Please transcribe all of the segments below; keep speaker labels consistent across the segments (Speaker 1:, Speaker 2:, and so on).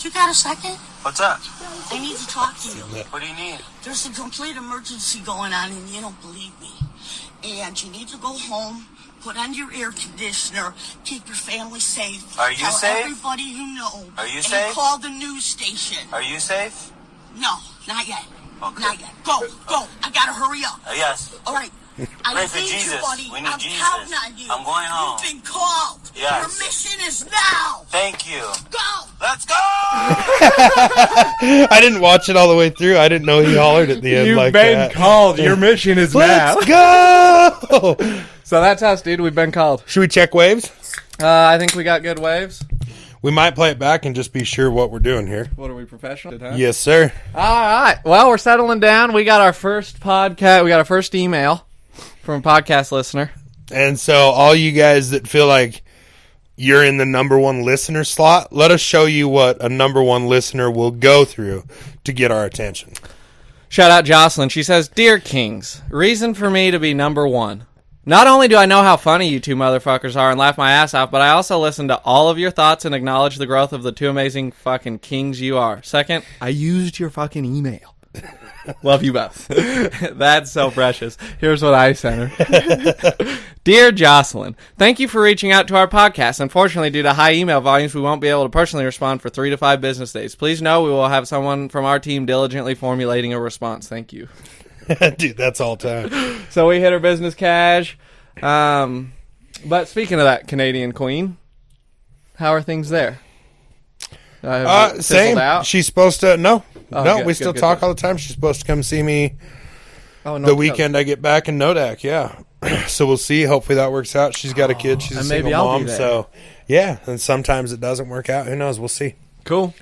Speaker 1: You got a second?
Speaker 2: What's up?
Speaker 1: I need to talk to you.
Speaker 2: What do you need?
Speaker 1: There's a complete emergency going on and you don't believe me. And you need to go home, put on your air conditioner, keep your family safe.
Speaker 2: Are you
Speaker 1: tell
Speaker 2: safe?
Speaker 1: Everybody you know.
Speaker 2: Are you
Speaker 1: and
Speaker 2: safe?
Speaker 1: Call the news station.
Speaker 2: Are you safe?
Speaker 1: No, not yet.
Speaker 2: Okay.
Speaker 1: Not yet. Go. I gotta hurry up.
Speaker 2: Yes.
Speaker 1: All right. I
Speaker 2: Pray for
Speaker 1: need
Speaker 2: Jesus.
Speaker 1: you, buddy.
Speaker 2: We need
Speaker 1: I'm
Speaker 2: Jesus.
Speaker 1: counting on you.
Speaker 2: I'm going home.
Speaker 1: You've been called.
Speaker 2: Yes.
Speaker 1: Your mission is now.
Speaker 2: Thank you.
Speaker 1: Go.
Speaker 2: Let's go!
Speaker 3: I didn't watch it all the way through. I didn't know he hollered at the end like that.
Speaker 4: You've been called. Your mission is now.
Speaker 3: Let's go!
Speaker 4: So that's us, dude. We've been called.
Speaker 3: Should we check waves?
Speaker 4: I think we got good waves.
Speaker 3: We might play it back and just be sure what we're doing here.
Speaker 4: What are we, professional? Huh?
Speaker 3: Yes, sir.
Speaker 4: All right. Well, we're settling down. We got our first podcast. We got our first email from a podcast listener.
Speaker 3: And so all you guys that feel like you're in the number one listener slot, let us show you what a number one listener will go through to get our attention.
Speaker 4: Shout out Jocelyn. She says, Dear Kings, reason for me to be number one. Not only do I know how funny you two motherfuckers are and laugh my ass off, but I also listen to all of your thoughts and acknowledge the growth of the two amazing fucking kings you are. Second, I used your fucking email. Love you both. That's so precious. Here's what I sent her. Dear Jocelyn, thank you for reaching out to our podcast. Unfortunately, due to high email volumes, we won't be able to personally respond for 3 to 5 business days. Please know we will have someone from our team diligently formulating a response. Thank you.
Speaker 3: Dude, that's all time.
Speaker 4: So we hit her business cash. But speaking of that Canadian queen, how are things there?
Speaker 3: Same.
Speaker 4: Out?
Speaker 3: She's supposed to... No,
Speaker 4: good,
Speaker 3: we still talk all the time. She's supposed to come see me the weekend I get back in Nodak, yeah. So we'll see. Hopefully that works out. She's got a kid. She's a single mom. So, yeah. And sometimes it doesn't work out. Who knows? We'll see.
Speaker 4: Cool.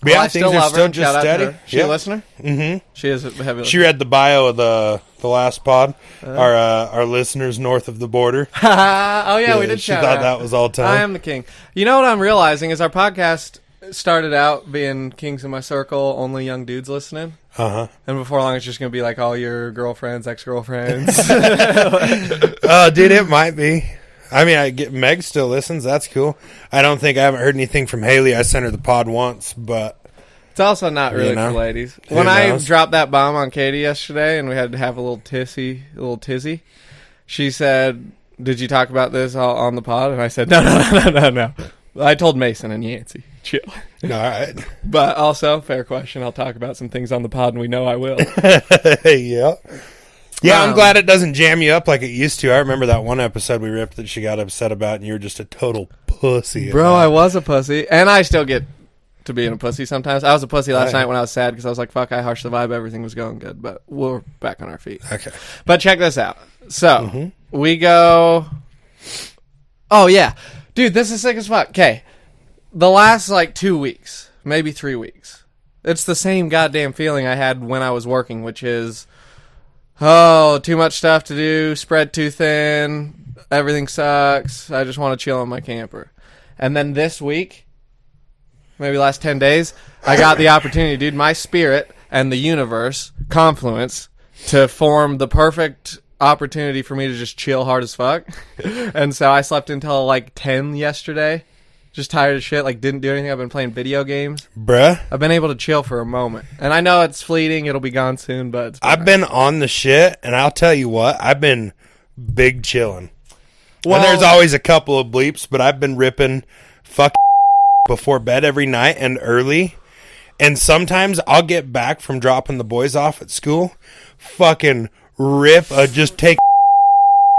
Speaker 3: But yeah, things are still just steady.
Speaker 4: She a listener? Mm-hmm. She is a heavy listener.
Speaker 3: She read the bio of the last pod. Our listeners north of the border.
Speaker 4: Oh, yeah, we did
Speaker 3: she
Speaker 4: shout
Speaker 3: thought
Speaker 4: out.
Speaker 3: that was all time.
Speaker 4: I am the king. You know what I'm realizing is our podcast started out being Kings in My Circle, only young dudes listening.
Speaker 3: Uh-huh.
Speaker 4: And before long, it's just going to be like all your girlfriends, ex-girlfriends.
Speaker 3: Dude, it might be. I mean, Meg still listens. That's cool. I haven't heard anything from Haley. I sent her the pod once, but...
Speaker 4: It's also not really for ladies. When I dropped that bomb on Katie yesterday and we had to have a little tizzy, she said, did you talk about this on the pod? And I said, no. I told Mason and Yancey, chill.
Speaker 3: All right.
Speaker 4: But also, fair question, I'll talk about some things on the pod and we know I will.
Speaker 3: Yeah. Yeah, I'm glad it doesn't jam you up like it used to. I remember that one episode we ripped that she got upset about and you were just a total pussy.
Speaker 4: Bro, I was a pussy. And I still get to being a pussy sometimes. I was a pussy last night when I was sad because I was like, fuck, I harshed the vibe. Everything was going good. But we're back on our feet.
Speaker 3: Okay.
Speaker 4: But check this out. So, we go... Oh, yeah. Dude, this is sick as fuck. Okay. The last, 2 weeks, maybe 3 weeks, it's the same goddamn feeling I had when I was working, which is... Oh, too much stuff to do, spread too thin, everything sucks, I just want to chill in my camper. And then this week, maybe last 10 days, I got the opportunity, dude, my spirit and the universe, confluence, to form the perfect opportunity for me to just chill hard as fuck. And so I slept until 10 yesterday. Just tired as shit, didn't do anything. I've been playing video games.
Speaker 3: Bruh.
Speaker 4: I've been able to chill for a moment. And I know it's fleeting, it'll be gone soon, but...
Speaker 3: I've been on the shit, and I'll tell you what, I've been big chilling. Well, and there's always a couple of bleeps, but I've been ripping before bed every night and early. And sometimes I'll get back from dropping the boys off at school, fucking rip, just take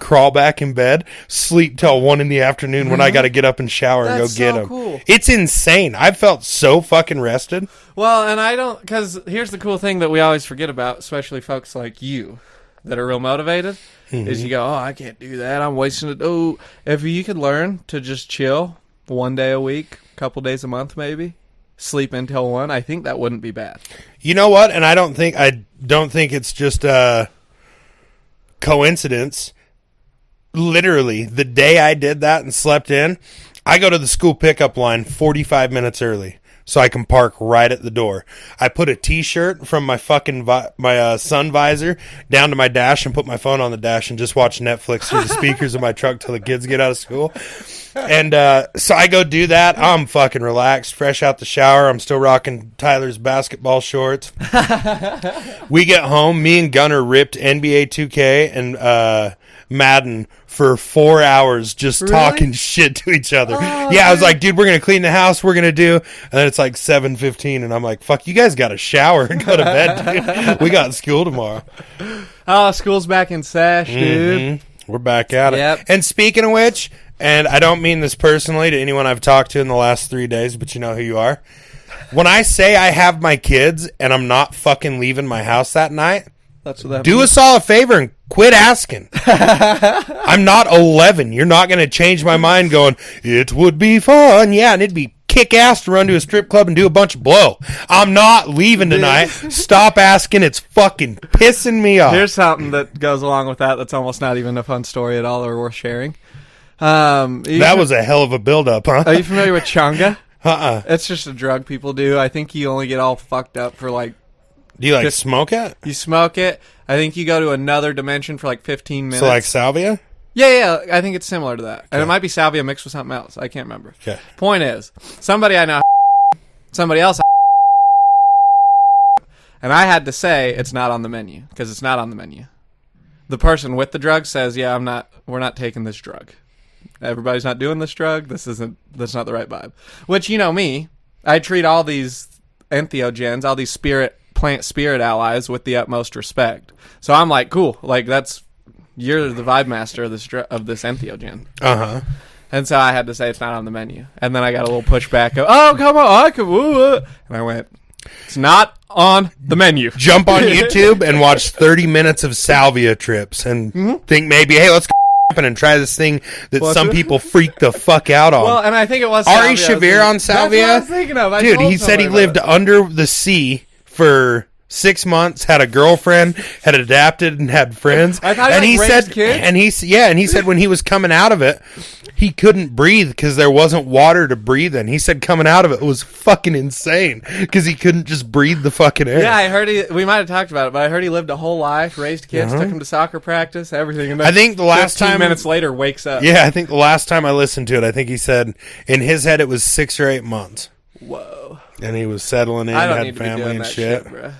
Speaker 3: crawl back in bed, sleep till 1 PM when I got to get up and shower and go get them.
Speaker 4: Cool.
Speaker 3: It's insane. I felt so fucking rested.
Speaker 4: Well, and I don't, because here's the cool thing that we always forget about, especially folks like you that are real motivated, is you go, oh, I can't do that. I'm wasting it. Oh, if you could learn to just chill 1 day a week, couple days a month maybe, sleep until 1, I think that wouldn't be bad.
Speaker 3: You know what? And I don't think it's just a coincidence. Literally, the day I did that and slept in, I go to the school pickup line 45 minutes early. so I can park right at the door. I put a T-shirt from my fucking sun visor down to my dash and put my phone on the dash and just watch Netflix through the speakers of my truck till the kids get out of school. And so I go do that. I'm fucking relaxed, fresh out the shower. I'm still rocking Tyler's basketball shorts. We get home. Me and Gunner ripped NBA 2K and Madden for 4 hours just talking shit to each other. I was like, dude, we're going to clean the house. We're going to do. And then it's like 7:15 and I'm like, fuck, you guys got to shower and go to bed, dude. We got school tomorrow.
Speaker 4: Oh, school's back in sesh, dude.
Speaker 3: We're back at it.
Speaker 4: Yep.
Speaker 3: And speaking of which, and I don't mean this personally to anyone I've talked to in the last 3 days, but you know who you are. When I say I have my kids and I'm not fucking leaving my house that night,
Speaker 4: That's what that
Speaker 3: do
Speaker 4: means.
Speaker 3: us all a favor and quit asking. I'm not 11. You're not going to change my mind going, it would be fun. Yeah, and it'd be kick ass to run to a strip club and do a bunch of blow. I'm not leaving tonight. Stop asking. It's fucking pissing me off.
Speaker 4: Here's something that goes along with that that's almost not even a fun story at all or worth sharing. That
Speaker 3: was a hell of a build-up, huh?
Speaker 4: Are you familiar with changa?
Speaker 3: Uh-uh.
Speaker 4: It's just a drug people do. I think you only get all fucked up for like...
Speaker 3: Do you like smoke it?
Speaker 4: You smoke it. I think you go to another dimension for like 15 minutes.
Speaker 3: So like salvia?
Speaker 4: Yeah. I think it's similar to that. And it might be salvia mixed with something else. I can't remember.
Speaker 3: Okay.
Speaker 4: Point is, somebody I know, somebody else, and I had to say it's not on the menu because it's not on the menu. The person with the drug says, "Yeah, we're not taking this drug. Everybody's not doing this drug. That's not the right vibe." Which, you know me, I treat all these entheogens, all these plant spirit allies with the utmost respect. So I'm like, cool, like you're the vibe master of this entheogen.
Speaker 3: Uh-huh.
Speaker 4: And so I had to say it's not on the menu. And then I got a little pushback of, oh, come on, I can woo it. And I went, it's not on the menu.
Speaker 3: Jump on YouTube and watch 30 minutes of salvia trips and think maybe, hey, let's go and try this thing that some people freak the fuck out on.
Speaker 4: Well, and I think it was
Speaker 3: Ari
Speaker 4: salvia.
Speaker 3: Shaver on salvia.
Speaker 4: That's what I was thinking of.
Speaker 3: Dude, he said he lived under the sea for 6 months, had a girlfriend, had adapted, and had friends.
Speaker 4: I thought
Speaker 3: he
Speaker 4: raised
Speaker 3: said,
Speaker 4: kids.
Speaker 3: and he said when he was coming out of it, he couldn't breathe because there wasn't water to breathe in. He said coming out of it was fucking insane because he couldn't just breathe the fucking air.
Speaker 4: Yeah, I heard we might have talked about it, but I heard he lived a whole life, raised kids, took him to soccer practice, everything. And then
Speaker 3: I think the last
Speaker 4: 15
Speaker 3: time
Speaker 4: minutes later wakes up.
Speaker 3: Yeah, I think the last time I listened to it, I think he said in his head it was 6 or 8 months.
Speaker 4: Whoa.
Speaker 3: And he was settling in,
Speaker 4: I don't
Speaker 3: had
Speaker 4: need to be
Speaker 3: family
Speaker 4: doing
Speaker 3: and
Speaker 4: that
Speaker 3: shit.
Speaker 4: bro.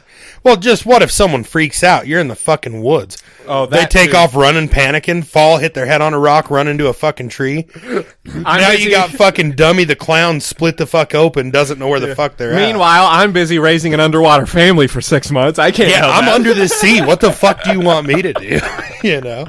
Speaker 3: Well, just what if someone freaks out? You're in the fucking woods.
Speaker 4: Oh,
Speaker 3: they take off running, panicking, fall, hit their head on a rock, run into a fucking tree. Now you got fucking Dummy the Clown split the fuck open, doesn't know where the fuck they're at.
Speaker 4: Meanwhile, I'm busy raising an underwater family for 6 months. I can't help
Speaker 3: I'm
Speaker 4: that.
Speaker 3: under the sea. What the fuck do you want me to do? You know?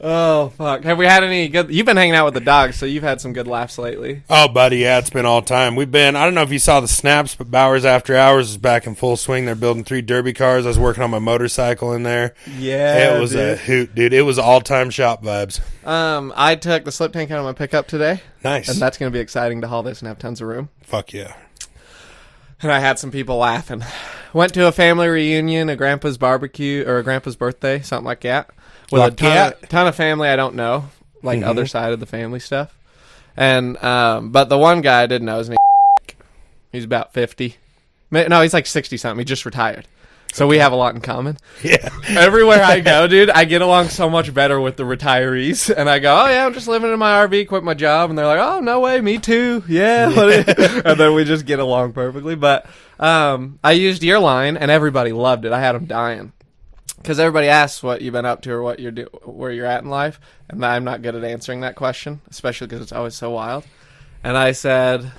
Speaker 4: Oh, fuck. Have we had any good... You've been hanging out with the dogs, so you've had some good laughs lately.
Speaker 3: Oh, buddy, yeah, it's been all time. We've been, I don't know if you saw the snaps, but Bowers After Hours is back in full swing. They're building 3 derby cars. I was working on my motorcycle in there.
Speaker 4: Yeah,
Speaker 3: it was a hoot, dude. It was all-time shop vibes.
Speaker 4: I took the slip tank out of my pickup today.
Speaker 3: Nice.
Speaker 4: And that's going to be exciting to haul this and have tons of room.
Speaker 3: Fuck yeah.
Speaker 4: And I had some people laughing. Went to a family reunion, a grandpa's barbecue, or a grandpa's birthday, something like that. With a ton of family I don't know, like other side of the family stuff. And but the one guy I didn't know his name. He's about 50. No, he's like 60-something. He just retired. So we have a lot in common.
Speaker 3: Yeah.
Speaker 4: Everywhere I go, dude, I get along so much better with the retirees. And I go, oh, yeah, I'm just living in my RV, quit my job. And they're like, oh, no way, me too. Yeah. And then we just get along perfectly. But I used your line, and everybody loved it. I had them dying. Because everybody asks what you've been up to or what you're where you're at in life. And I'm not good at answering that question, especially because it's always so wild. And I said,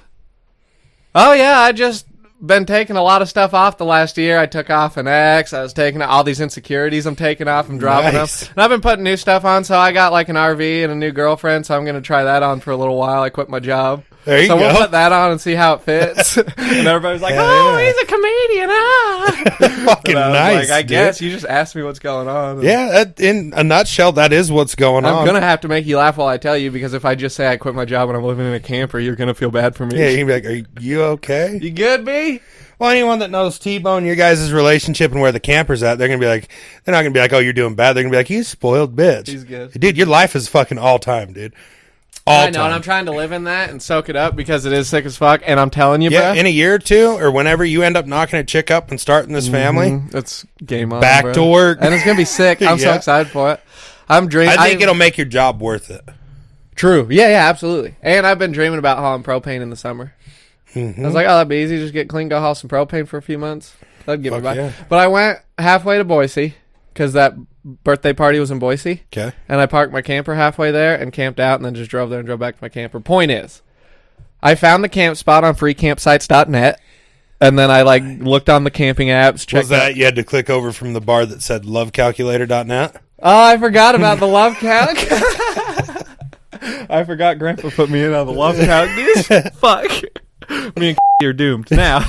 Speaker 4: oh, yeah, I just... been taking a lot of stuff off the last year. I took off an ex. I was taking all these insecurities I'm taking off. I'm dropping them. And I've been putting new stuff on. So I got like an RV and a new girlfriend. So I'm going to try that on for a little while. I quit my job.
Speaker 3: There you
Speaker 4: so
Speaker 3: go.
Speaker 4: We'll put that on and see how it fits. And everybody's like, oh, he's a comedian.
Speaker 3: Fucking nice.
Speaker 4: Like, I guess you just asked me what's going on.
Speaker 3: Yeah, in a nutshell, that is what's going on.
Speaker 4: I'm going to have to make you laugh while I tell you, because if I just say I quit my job and I'm living in a camper, you're going to feel bad for me.
Speaker 3: Yeah, you're going to be like, are you okay?
Speaker 4: You good, B?
Speaker 3: Well, anyone that knows T-Bone, your guys' relationship and where the camper's at, they're going to be like, they're not going to be like, oh, you're doing bad. They're going to be like, you spoiled bitch.
Speaker 4: He's good.
Speaker 3: Dude, your life is fucking all time, dude.
Speaker 4: I know, and I'm trying to live in that and soak it up because it is sick as fuck. And I'm telling you,
Speaker 3: Yeah,
Speaker 4: bro,
Speaker 3: in a year or two, or whenever you end up knocking a chick up and starting this family,
Speaker 4: it's game on.
Speaker 3: back
Speaker 4: bro.
Speaker 3: to work.
Speaker 4: And it's gonna be sick. I'm so
Speaker 3: Yeah.
Speaker 4: excited for it. I'm dreaming.
Speaker 3: I think it'll make your job worth it.
Speaker 4: True. Yeah, absolutely. And I've been dreaming about hauling propane in the summer.
Speaker 3: Mm-hmm.
Speaker 4: I was like, oh, that'd be easy. Just get clean, go haul some propane for a few months. That'd get me by.
Speaker 3: Yeah.
Speaker 4: But I went halfway to Boise because that birthday party was in Boise.
Speaker 3: Okay.
Speaker 4: And I parked my camper halfway there and camped out and then just drove there and drove back to my camper. Point is, I found the camp spot on freecampsites.net. And then I looked on the camping apps. Checked
Speaker 3: Was that you had to click over from the bar that said lovecalculator.net?
Speaker 4: Oh, I forgot about the love calc. I forgot Grandpa put me in on the love calc, dude. Fuck. Me and are doomed now.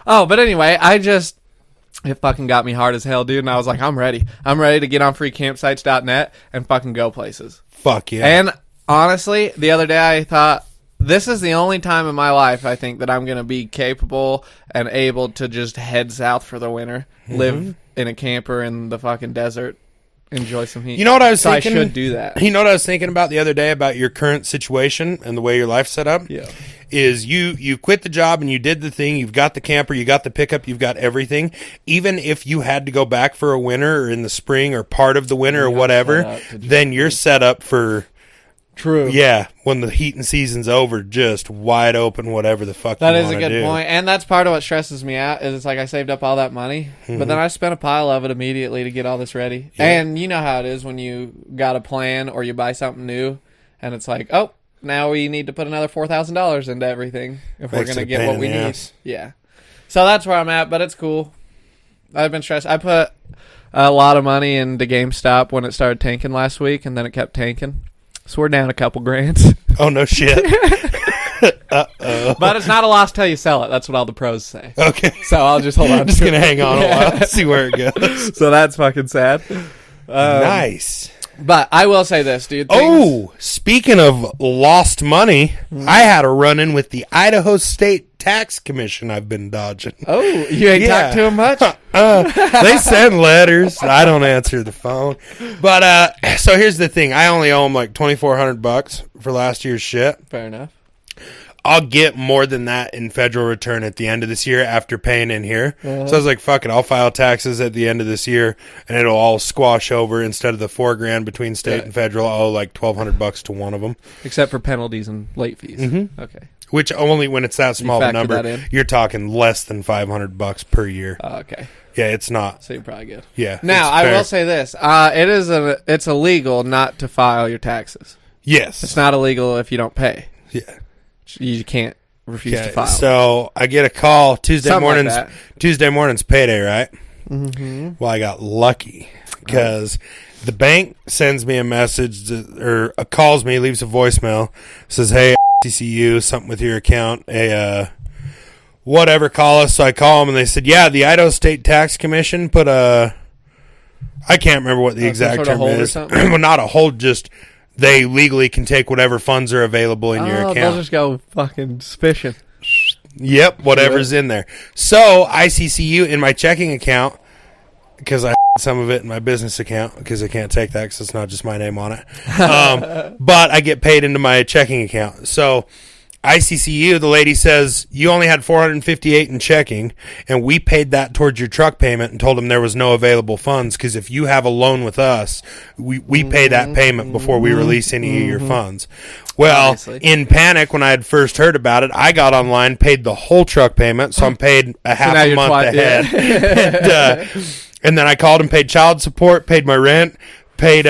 Speaker 4: Oh, but anyway, it fucking got me hard as hell, dude. And I was like, I'm ready. I'm ready to get on freecampsites.net and fucking go places.
Speaker 3: Fuck yeah.
Speaker 4: And honestly, the other day I thought, this is the only time in my life I think that I'm going to be capable and able to just head south for the winter, live in a camper in the fucking desert, enjoy some heat.
Speaker 3: You know what I was thinking?
Speaker 4: I should do that.
Speaker 3: You know what I was thinking about the other day about your current situation and the way your life's set up?
Speaker 4: Yeah.
Speaker 3: Is you quit the job and you did the thing. You've got the camper, you got the pickup, you've got everything. Even if you had to go back for a winter or in the spring or part of the winter or whatever, then you're set up for...
Speaker 4: True.
Speaker 3: Yeah, when the heating season's over, just wide open, whatever the fuck
Speaker 4: That
Speaker 3: you
Speaker 4: is a
Speaker 3: want to
Speaker 4: good
Speaker 3: do.
Speaker 4: point. And that's part of what stresses me out is it's like I saved up all that money, but then I spent a pile of it immediately to get all this ready.
Speaker 3: Yeah.
Speaker 4: And you know how it is when you got a plan or you buy something new and it's like, oh, now we need to put another $4,000 into everything if we're
Speaker 3: Makes
Speaker 4: going to
Speaker 3: it a
Speaker 4: get
Speaker 3: pain
Speaker 4: what
Speaker 3: in
Speaker 4: we
Speaker 3: the
Speaker 4: need.
Speaker 3: ass.
Speaker 4: Yeah. So that's where I'm at, but it's cool. I've been stressed. I put a lot of money into GameStop when it started tanking last week, and then it kept tanking. So we're down a couple grand.
Speaker 3: Oh, no shit. Uh-oh.
Speaker 4: But it's not a loss till you sell it. That's what all the pros say.
Speaker 3: Okay.
Speaker 4: So I'll just hold on
Speaker 3: I'm just
Speaker 4: to
Speaker 3: going to
Speaker 4: it.
Speaker 3: hang on a while, see where it goes.
Speaker 4: So that's fucking sad.
Speaker 3: Nice.
Speaker 4: But I will say this, dude.
Speaker 3: Oh, speaking of lost money, I had a run-in with the Idaho State Tax Commission I've been dodging.
Speaker 4: Oh, you ain't talked to him much?
Speaker 3: They send letters. I don't answer the phone. But so here's the thing. I only owe them like $2,400 for last year's shit.
Speaker 4: Fair enough.
Speaker 3: I'll get more than that in federal return at the end of this year after paying in here. So I was like, fuck it. I'll file taxes at the end of this year and it'll all squash over. Instead of the $4,000 between state and federal, I'll owe like $1,200 to one of them.
Speaker 4: Except for penalties and late fees.
Speaker 3: Mm-hmm.
Speaker 4: Okay.
Speaker 3: Which only when it's that small of a
Speaker 4: factor
Speaker 3: number,
Speaker 4: that in?
Speaker 3: you're talking less than $500 per year.
Speaker 4: Okay.
Speaker 3: Yeah, it's not.
Speaker 4: So you're probably good.
Speaker 3: Yeah.
Speaker 4: Now,
Speaker 3: it's
Speaker 4: I
Speaker 3: fair.
Speaker 4: will say this. It's illegal not to file your taxes.
Speaker 3: Yes.
Speaker 4: It's not illegal if you don't pay.
Speaker 3: Yeah.
Speaker 4: You can't refuse to
Speaker 3: Okay,
Speaker 4: file.
Speaker 3: so I get a call Tuesday
Speaker 4: Something like
Speaker 3: mornings.
Speaker 4: that.
Speaker 3: Tuesday morning's payday, right? Mm-hmm. Well, I got lucky because the bank sends me a message or calls me, leaves a voicemail, says, "Hey, TCU, something with your account, whatever, call us." So I call them and they said, "Yeah, the Idaho State Tax Commission put a, I can't remember what the exact
Speaker 4: sort of
Speaker 3: term
Speaker 4: hold or
Speaker 3: is,
Speaker 4: something?
Speaker 3: well, not a hold, just." They legally can take whatever funds are available in your account.
Speaker 4: They'll just go fucking fishing.
Speaker 3: Yep, whatever's in there. So ICCU in my checking account, because I some of it in my business account, because I can't take that because it's not just my name on it. But I get paid into my checking account. So ICCU, the lady says, you only had $458 in checking, and we paid that towards your truck payment and told them there was no available funds, because if you have a loan with us, we pay that payment before we release any of your funds. Well,
Speaker 4: Obviously.
Speaker 3: in panic, when I had first heard about it, I got online, paid the whole truck payment, so I'm paid a half
Speaker 4: now
Speaker 3: a
Speaker 4: you're
Speaker 3: month
Speaker 4: yeah.
Speaker 3: ahead. And then I called and paid child support, paid my rent, paid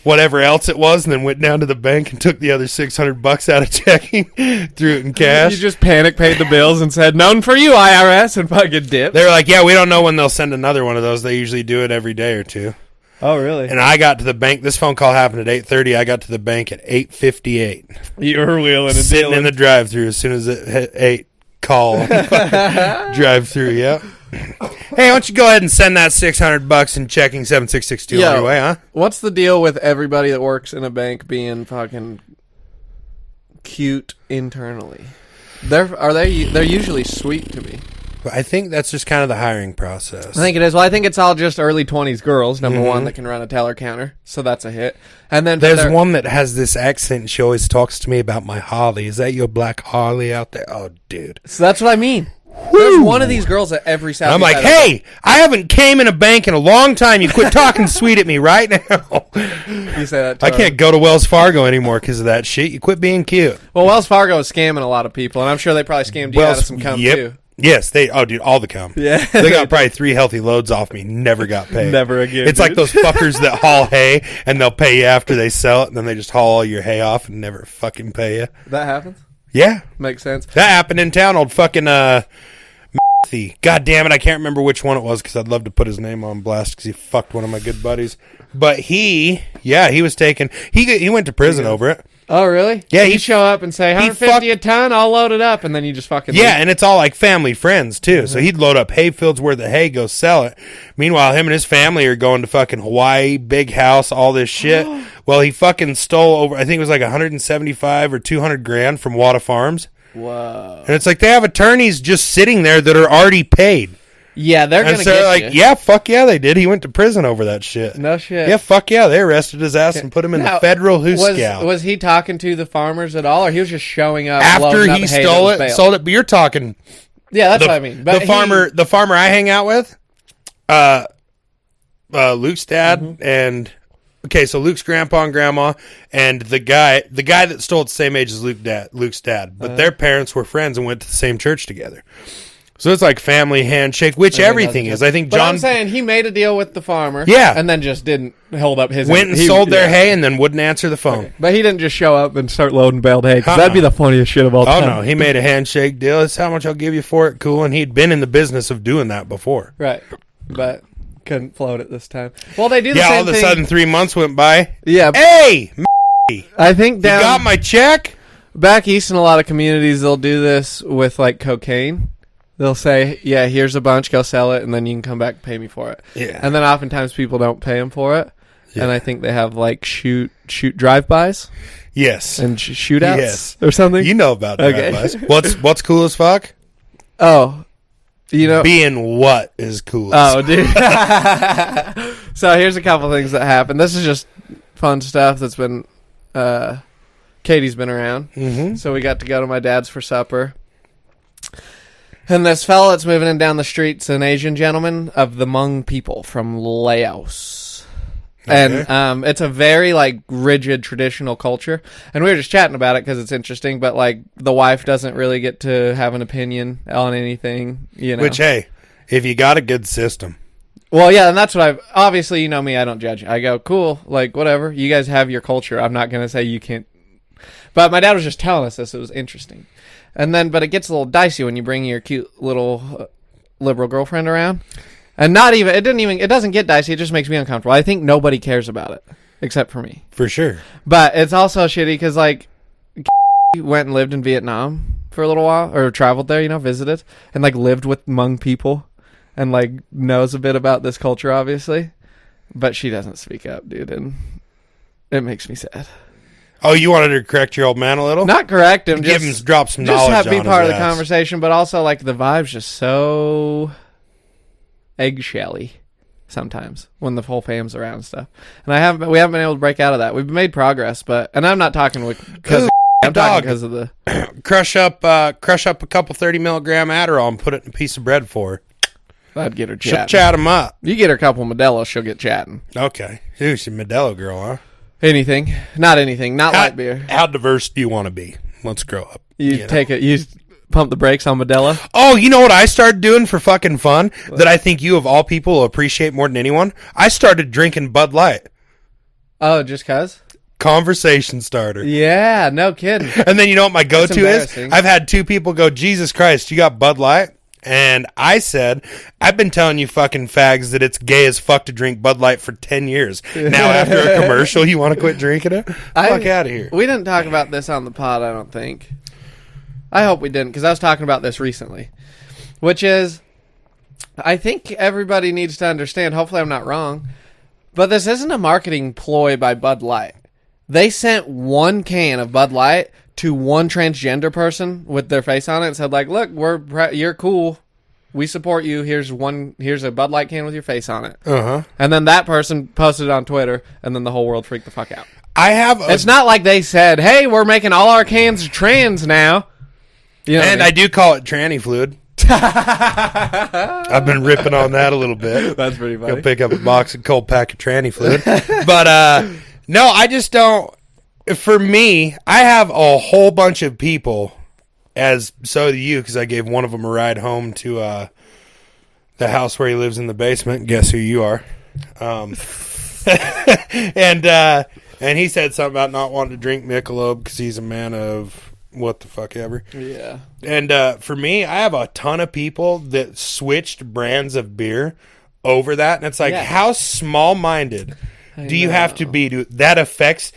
Speaker 3: whatever else it was, and then went down to the bank and took the other $600 out of checking, threw it in cash.
Speaker 4: You just panic paid the bills and said, "None for you, IRS," and fucking dipped.
Speaker 3: They were like, yeah, we don't know when they'll send another one of those. They usually do it every day or two.
Speaker 4: Oh, really?
Speaker 3: And I got to the bank. This phone call happened at 8:30. I got to the bank at 8:58.
Speaker 4: You were wheeling and
Speaker 3: Sitting
Speaker 4: dealing.
Speaker 3: in the drive-thru as soon as it hit 8. Call drive-thru. Yep. Hey, why don't you go ahead and send that $600 in checking 7662 on your way, huh?
Speaker 4: What's the deal with everybody that works in a bank being fucking cute internally? They're usually sweet to me.
Speaker 3: But I think that's just kind of the hiring process.
Speaker 4: I think it is. Well, I think it's all just early 20s girls, number one, that can run a teller counter. So that's a hit. And then
Speaker 3: there's one that has this accent, and she always talks to me about my Harley. Is that your black Harley out there? Oh, dude.
Speaker 4: So that's what I mean. There's one of these girls at every South.
Speaker 3: I'm like, hey, I haven't came in a bank in a long time. You quit talking sweet at me right now.
Speaker 4: You say that to
Speaker 3: I can't go to Wells Fargo anymore because of that shit. You quit being cute.
Speaker 4: Well, Wells Fargo is scamming a lot of people, and I'm sure they probably scammed you out of some cum, too.
Speaker 3: Yes, dude, all the cum.
Speaker 4: Yeah.
Speaker 3: They got probably 3 healthy loads off me. Never got paid.
Speaker 4: Never again.
Speaker 3: It's like those fuckers that haul hay, and they'll pay you after they sell it, and then they just haul all your hay off and never fucking pay you.
Speaker 4: That happens?
Speaker 3: Yeah.
Speaker 4: Makes sense.
Speaker 3: That happened in town, old fucking, God damn it, I can't remember which one it was because I'd love to put his name on blast because he fucked one of my good buddies. But he was taken. He went to prison over it.
Speaker 4: Oh, really?
Speaker 3: Yeah,
Speaker 4: he'd show up and say, 150 a ton, I'll load it up, and then you just fucking
Speaker 3: leave. And it's all like family friends, too. Mm-hmm. So he'd load up hay fields worth of hay, go sell it. Meanwhile, him and his family are going to fucking Hawaii, big house, all this shit. Well, he fucking stole over, I think it was like 175 or 200 grand from Wada Farms.
Speaker 4: Whoa.
Speaker 3: And it's like they have attorneys just sitting there that are already paid.
Speaker 4: Yeah, they're going to get
Speaker 3: like,
Speaker 4: you.
Speaker 3: Yeah, fuck yeah, they did. He went to prison over that shit.
Speaker 4: No shit.
Speaker 3: Yeah, fuck yeah, they arrested his ass and put him in the federal Scout.
Speaker 4: Was he talking to the farmers at all, or he was just showing up
Speaker 3: after he stole it, sold it? But you're talking.
Speaker 4: Yeah, that's what I mean. But
Speaker 3: the farmer I hang out with, Luke's dad, and okay, so Luke's grandpa and grandma, and the guy that stole at the same age as Luke's dad, but their parents were friends and went to the same church together. So it's like family handshake, which everything is. I think John.
Speaker 4: But I'm saying he made a deal with the farmer,
Speaker 3: and
Speaker 4: then just didn't hold up his.
Speaker 3: Went and sold their hay, and then wouldn't answer the phone.
Speaker 4: Okay. But he didn't just show up and start loading baled hay. Because that'd be the funniest shit of all time.
Speaker 3: Oh no, he made a handshake deal. It's how much I'll give you for it. Cool, and he'd been in the business of doing that before.
Speaker 4: Right, but couldn't float it this time. Well, they do the same thing.
Speaker 3: Yeah, all of a sudden 3 months went by.
Speaker 4: Yeah.
Speaker 3: Hey,
Speaker 4: I think
Speaker 3: you got my check.
Speaker 4: Back east in a lot of communities, they'll do this with like cocaine. They'll say, yeah, here's a bunch, go sell it, and then you can come back and pay me for it.
Speaker 3: Yeah.
Speaker 4: And then oftentimes people don't pay them for it. Yeah. And I think they have like shoot drive-bys.
Speaker 3: Yes.
Speaker 4: And shootouts.
Speaker 3: Yes.
Speaker 4: Or something.
Speaker 3: You know about drive-bys. What's cool as fuck?
Speaker 4: Oh. You know.
Speaker 3: Being what is cool
Speaker 4: as fuck? Dude. So here's a couple things that happen. This is just fun stuff that's been, Katie's been around.
Speaker 3: Mm-hmm.
Speaker 4: So we got to go to my dad's for supper. And this fella that's moving in down the street's an Asian gentleman of the Hmong people from Laos. Okay. And it's a very, like, rigid traditional culture. And we were just chatting about it because it's interesting, but, like, the wife doesn't really get to have an opinion on anything, you know.
Speaker 3: Which, hey, if you got a good system.
Speaker 4: Well, yeah, and that's what obviously, you know me, I don't judge. I go, cool, like, whatever. You guys have your culture. I'm not going to say you can't. But my dad was just telling us this. It was interesting. And then, but it gets a little dicey when you bring your cute little liberal girlfriend around. And it doesn't get dicey. It just makes me uncomfortable. I think nobody cares about it except for me.
Speaker 3: For sure.
Speaker 4: But it's also shitty because, like, went and lived in Vietnam for a little while, or traveled there, you know, visited, and, like, lived with Hmong people and, like, knows a bit about this culture, obviously. But she doesn't speak up, dude, and it makes me sad.
Speaker 3: Oh, you wanted to correct your old man a little?
Speaker 4: Not correct him.
Speaker 3: Give him drop some knowledge on
Speaker 4: just have be part of the
Speaker 3: ass.
Speaker 4: conversation, but also like the vibe's just so eggshelly sometimes when the whole fam's around and stuff. And we haven't been able to break out of that. We've made progress, and I'm not talking because I'm talking because of the
Speaker 3: crush up a couple 30 milligram Adderall and put it in a piece of bread for her.
Speaker 4: I'd get her chatting.
Speaker 3: She'll chat him up.
Speaker 4: You get her a couple Modelo, she'll get chatting.
Speaker 3: Okay. Ooh, she's a Modelo girl, huh?
Speaker 4: Anything. Not light beer.
Speaker 3: How diverse do you want to be? Let's grow up.
Speaker 4: You pump the brakes on Modelo?
Speaker 3: Oh, you know what I started doing for fucking fun that I think you of all people will appreciate more than anyone? I started drinking Bud Light.
Speaker 4: Oh, just cuz?
Speaker 3: Conversation starter.
Speaker 4: Yeah, no kidding.
Speaker 3: And then you know what my go-to is? I've had 2 people go, Jesus Christ, you got Bud Light? And I said, I've been telling you fucking fags that it's gay as fuck to drink Bud Light for 10 years. Now after a commercial, you want to quit drinking it? Fuck out of here.
Speaker 4: We didn't talk about this on the pod, I don't think. I hope we didn't, because I was talking about this recently. Which is, I think everybody needs to understand, hopefully I'm not wrong, but this isn't a marketing ploy by Bud Light. They sent 1 can of Bud Light to one transgender person with their face on it and said, like, look, you're cool. we support you. Here's a Bud Light can with your face on it.
Speaker 3: Uh-huh.
Speaker 4: And then that person posted it on Twitter, and then the whole world freaked the fuck out.
Speaker 3: It's
Speaker 4: not like they said, hey, we're making all our cans trans now. You know
Speaker 3: and I do call it tranny fluid. I've been ripping on that a little bit.
Speaker 4: That's pretty funny.
Speaker 3: Go pick up a box of cold pack of tranny fluid. But no, I just don't. For me, I have a whole bunch of people, as so do you, because I gave one of them a ride home to the house where he lives in the basement. Guess who you are? And he said something about not wanting to drink Michelob because he's a man of what the fuck ever.
Speaker 4: Yeah.
Speaker 3: And for me, I have a ton of people that switched brands of beer over that. And it's like, how small-minded do you have to be? That affects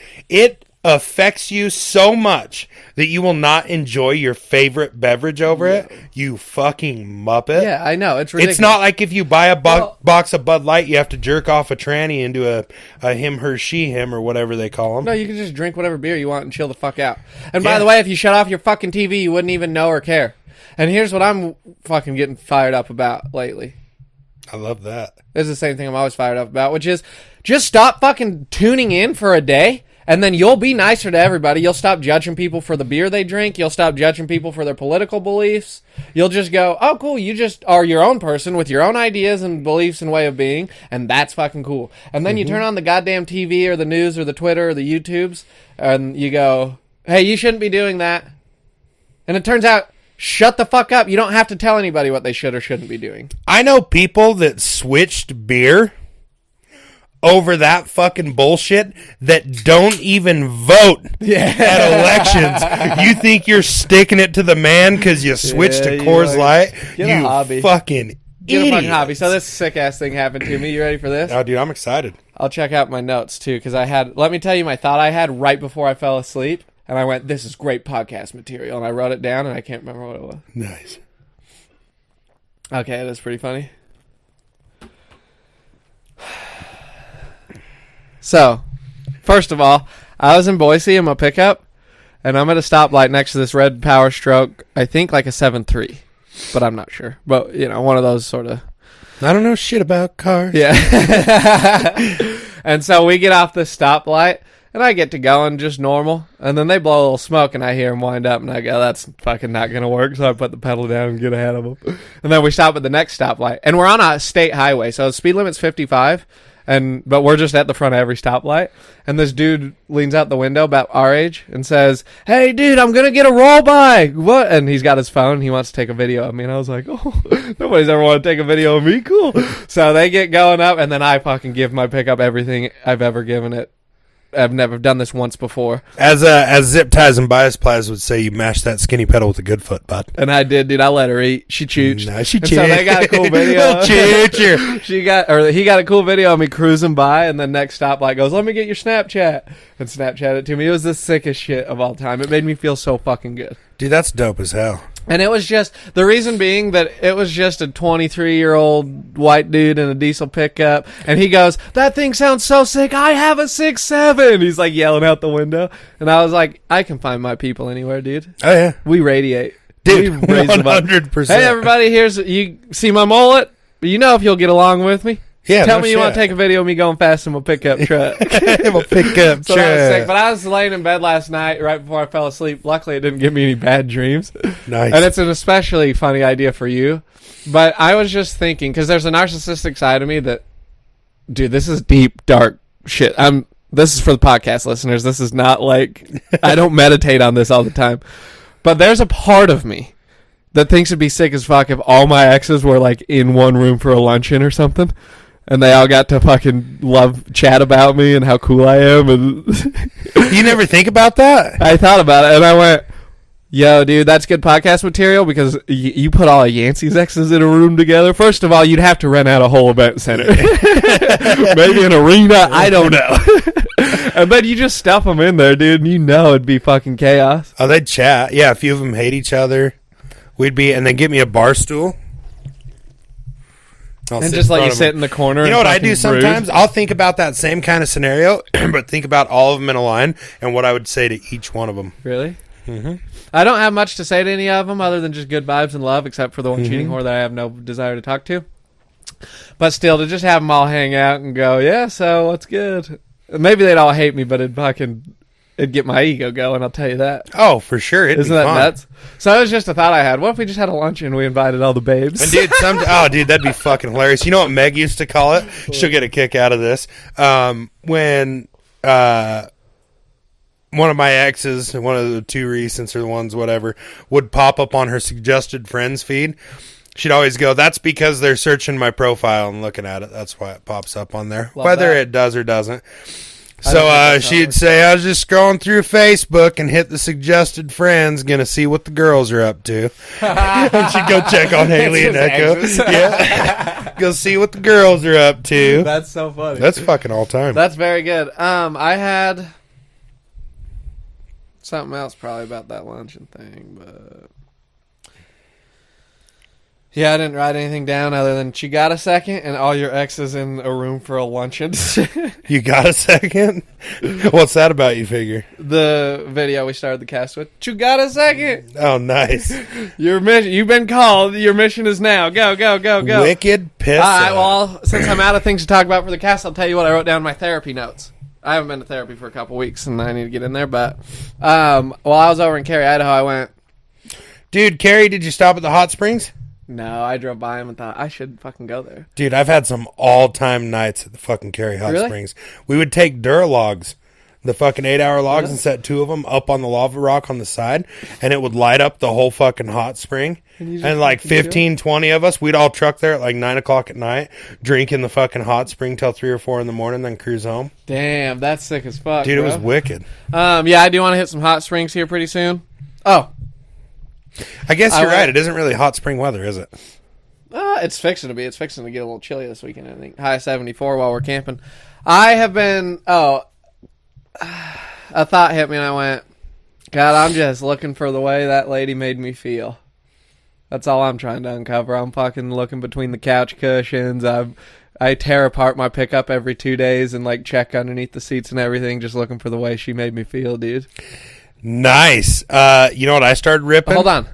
Speaker 3: you so much that you will not enjoy your favorite beverage over it. You fucking muppet.
Speaker 4: Yeah, I know. It's ridiculous.
Speaker 3: It's not like if you buy a box of Bud Light, you have to jerk off a tranny into a him, her, she, him, or whatever they call them.
Speaker 4: No, you can just drink whatever beer you want and chill the fuck out. And by the way, if you shut off your fucking TV, you wouldn't even know or care. And here's what I'm fucking getting fired up about lately.
Speaker 3: I love that.
Speaker 4: This is the same thing I'm always fired up about, which is just stop fucking tuning in for a day. And then you'll be nicer to everybody. You'll stop judging people for the beer they drink. You'll stop judging people for their political beliefs. You'll just go, oh, cool, you just are your own person with your own ideas and beliefs and way of being, and that's fucking cool. And then you turn on the goddamn TV or the news or the Twitter or the YouTubes, and you go, hey, you shouldn't be doing that. And it turns out, shut the fuck up. You don't have to tell anybody what they should or shouldn't be doing.
Speaker 3: I know people that switched beer over that fucking bullshit that don't even vote at elections. You think you're sticking it to the man because you switched to Coors Light?
Speaker 4: Get a hobby.
Speaker 3: Fucking
Speaker 4: Get
Speaker 3: idiot.
Speaker 4: a fucking hobby. So this sick ass thing happened to me. You ready for this?
Speaker 3: Oh, dude, I'm excited.
Speaker 4: I'll check out my notes too, because let me tell you my thought I had right before I fell asleep, and I went, this is great podcast material, and I wrote it down, and I can't remember what it was.
Speaker 3: Nice.
Speaker 4: Okay, that's pretty funny. So, first of all, I was in Boise in my pickup, and I'm at a stoplight next to this red Power Stroke, I think like a 7.3, but I'm not sure. But, one of those sort of...
Speaker 3: I don't know shit about cars.
Speaker 4: Yeah. And so we get off the stoplight, and I get to going just normal, and then they blow a little smoke, and I hear them wind up, and I go, that's fucking not going to work, so I put the pedal down and get ahead of them. And then we stop at the next stoplight, and we're on a state highway, so the speed limit's 55, but we're just at the front of every stoplight, and this dude leans out the window about our age and says, hey dude, I'm gonna get a roll by. What? And he's got his phone, he wants to take a video of me, and I was like, oh, nobody's ever want to take a video of me. Cool. So they get going up, and then I fucking give my pickup everything I've ever given it. I've never done this once before.
Speaker 3: As Zip Ties and Bias Plies would say, you mashed that skinny pedal with a good foot, bud.
Speaker 4: And I did, dude. I let her eat. She chooched.
Speaker 3: No, she
Speaker 4: chooched. So they got a cool video. He got a cool video of me cruising by, and then next stoplight goes, let me get your Snapchat. And Snapchat it to me. It was the sickest shit of all time. It made me feel so fucking good.
Speaker 3: Dude, that's dope as hell.
Speaker 4: And it was just, the reason being that it was just a 23-year-old white dude in a diesel pickup, and he goes, that thing sounds so sick, I have a 6.7. He's like yelling out the window, and I was like, I can find my people anywhere, dude.
Speaker 3: Oh, yeah.
Speaker 4: We radiate.
Speaker 3: Dude, 100%.
Speaker 4: Hey, everybody, you see my mullet? You know if you'll get along with me.
Speaker 3: Yeah,
Speaker 4: Tell me you want to take a video of me going fast in my pickup truck.
Speaker 3: My pickup
Speaker 4: So
Speaker 3: truck.
Speaker 4: that was sick. But I was laying in bed last night right before I fell asleep. Luckily, it didn't give me any bad dreams.
Speaker 3: Nice.
Speaker 4: And it's an especially funny idea for you. But I was just thinking, because there's a narcissistic side of me that, dude, this is deep, dark shit. This is for the podcast listeners. This is not like, I don't meditate on this all the time. But there's a part of me that thinks it'd be sick as fuck if all my exes were like in one room for a luncheon or something. And they all got to fucking chat about me and how cool I am. And
Speaker 3: you never think about that?
Speaker 4: I thought about it, and I went, yo, dude, that's good podcast material because you put all of Yancey's exes in a room together. First of all, you'd have to rent out a whole event center. Maybe an arena. I don't know. And then you just stuff them in there, dude, and you know it'd be fucking chaos.
Speaker 3: Oh, they'd chat. Yeah, a few of them hate each other. And then get me a bar stool.
Speaker 4: And just let you sit in the corner.
Speaker 3: You know what I do sometimes? I'll think about that same kind of scenario, but think about all of them in a line and what I would say to each one of them.
Speaker 4: Really? I don't have much to say to any of them other than just good vibes and love, except for the one cheating whore that I have no desire to talk to. But still, to just have them all hang out and go, yeah, so what's good? Maybe they'd all hate me, but it'd get my ego going, I'll tell you that.
Speaker 3: Oh, for sure.
Speaker 4: Isn't that nuts? So it was just a thought I had. What if we just had a lunch and we invited all the babes?
Speaker 3: And dude, dude, that'd be fucking hilarious. You know what Meg used to call it? She'll get a kick out of this. When one of my exes, one of the two recents or the ones, whatever, would pop up on her suggested friends feed, she'd always go, that's because they're searching my profile and looking at it. That's why it pops up on there, whether it does or doesn't. So she'd say, I was just scrolling through Facebook and hit the suggested friends, gonna see what the girls are up to. And she'd go check on Haley and Echo. Yeah. Go see what the girls are up to.
Speaker 4: That's so funny.
Speaker 3: That's fucking all time.
Speaker 4: That's very good. I had something else probably about that luncheon thing, but yeah, I didn't write anything down other than she got a second and all your exes in a room for a luncheon.
Speaker 3: You got a second? What's that about, you figure?
Speaker 4: The video we started the cast with. You got a second?
Speaker 3: Oh, nice.
Speaker 4: Your mission, you've been called. Your mission is now. Go, go, go, go.
Speaker 3: Wicked piss.
Speaker 4: All right, well, since I'm out of things to talk about for the cast, I'll tell you what I wrote down in my therapy notes. I haven't been to therapy for a couple weeks, and I need to get in there. But while I was over in Cary, Idaho, I went.
Speaker 3: Dude, Cary, did you stop at the hot springs?
Speaker 4: No, I drove by him and thought I should fucking go there.
Speaker 3: Dude, I've had some all-time nights at the fucking Cary Hot Springs. We would take Duralogs, the fucking 8-hour logs, and set 2 of them up on the lava rock on the side, and it would light up the whole fucking hot spring. And like 15, 20 of us, we'd all truck there at like 9 o'clock at night, drink in the fucking hot spring till 3 or 4 in the morning, then cruise home.
Speaker 4: Damn, that's sick as fuck,
Speaker 3: dude,
Speaker 4: bro.
Speaker 3: It was wicked.
Speaker 4: Yeah, I do want to hit some hot springs here pretty soon. Oh.
Speaker 3: I guess you're right. It isn't really hot spring weather, is it?
Speaker 4: It's fixing to be. It's fixing to get a little chilly this weekend, I think. High 74 while we're camping. I have been... a thought hit me and I went, God, I'm just looking for the way that lady made me feel. That's all I'm trying to uncover. I'm fucking looking between the couch cushions. I tear apart my pickup every 2 days and like check underneath the seats and everything, just looking for the way she made me feel, dude.
Speaker 3: Nice. You know what I started ripping?
Speaker 4: Hold on.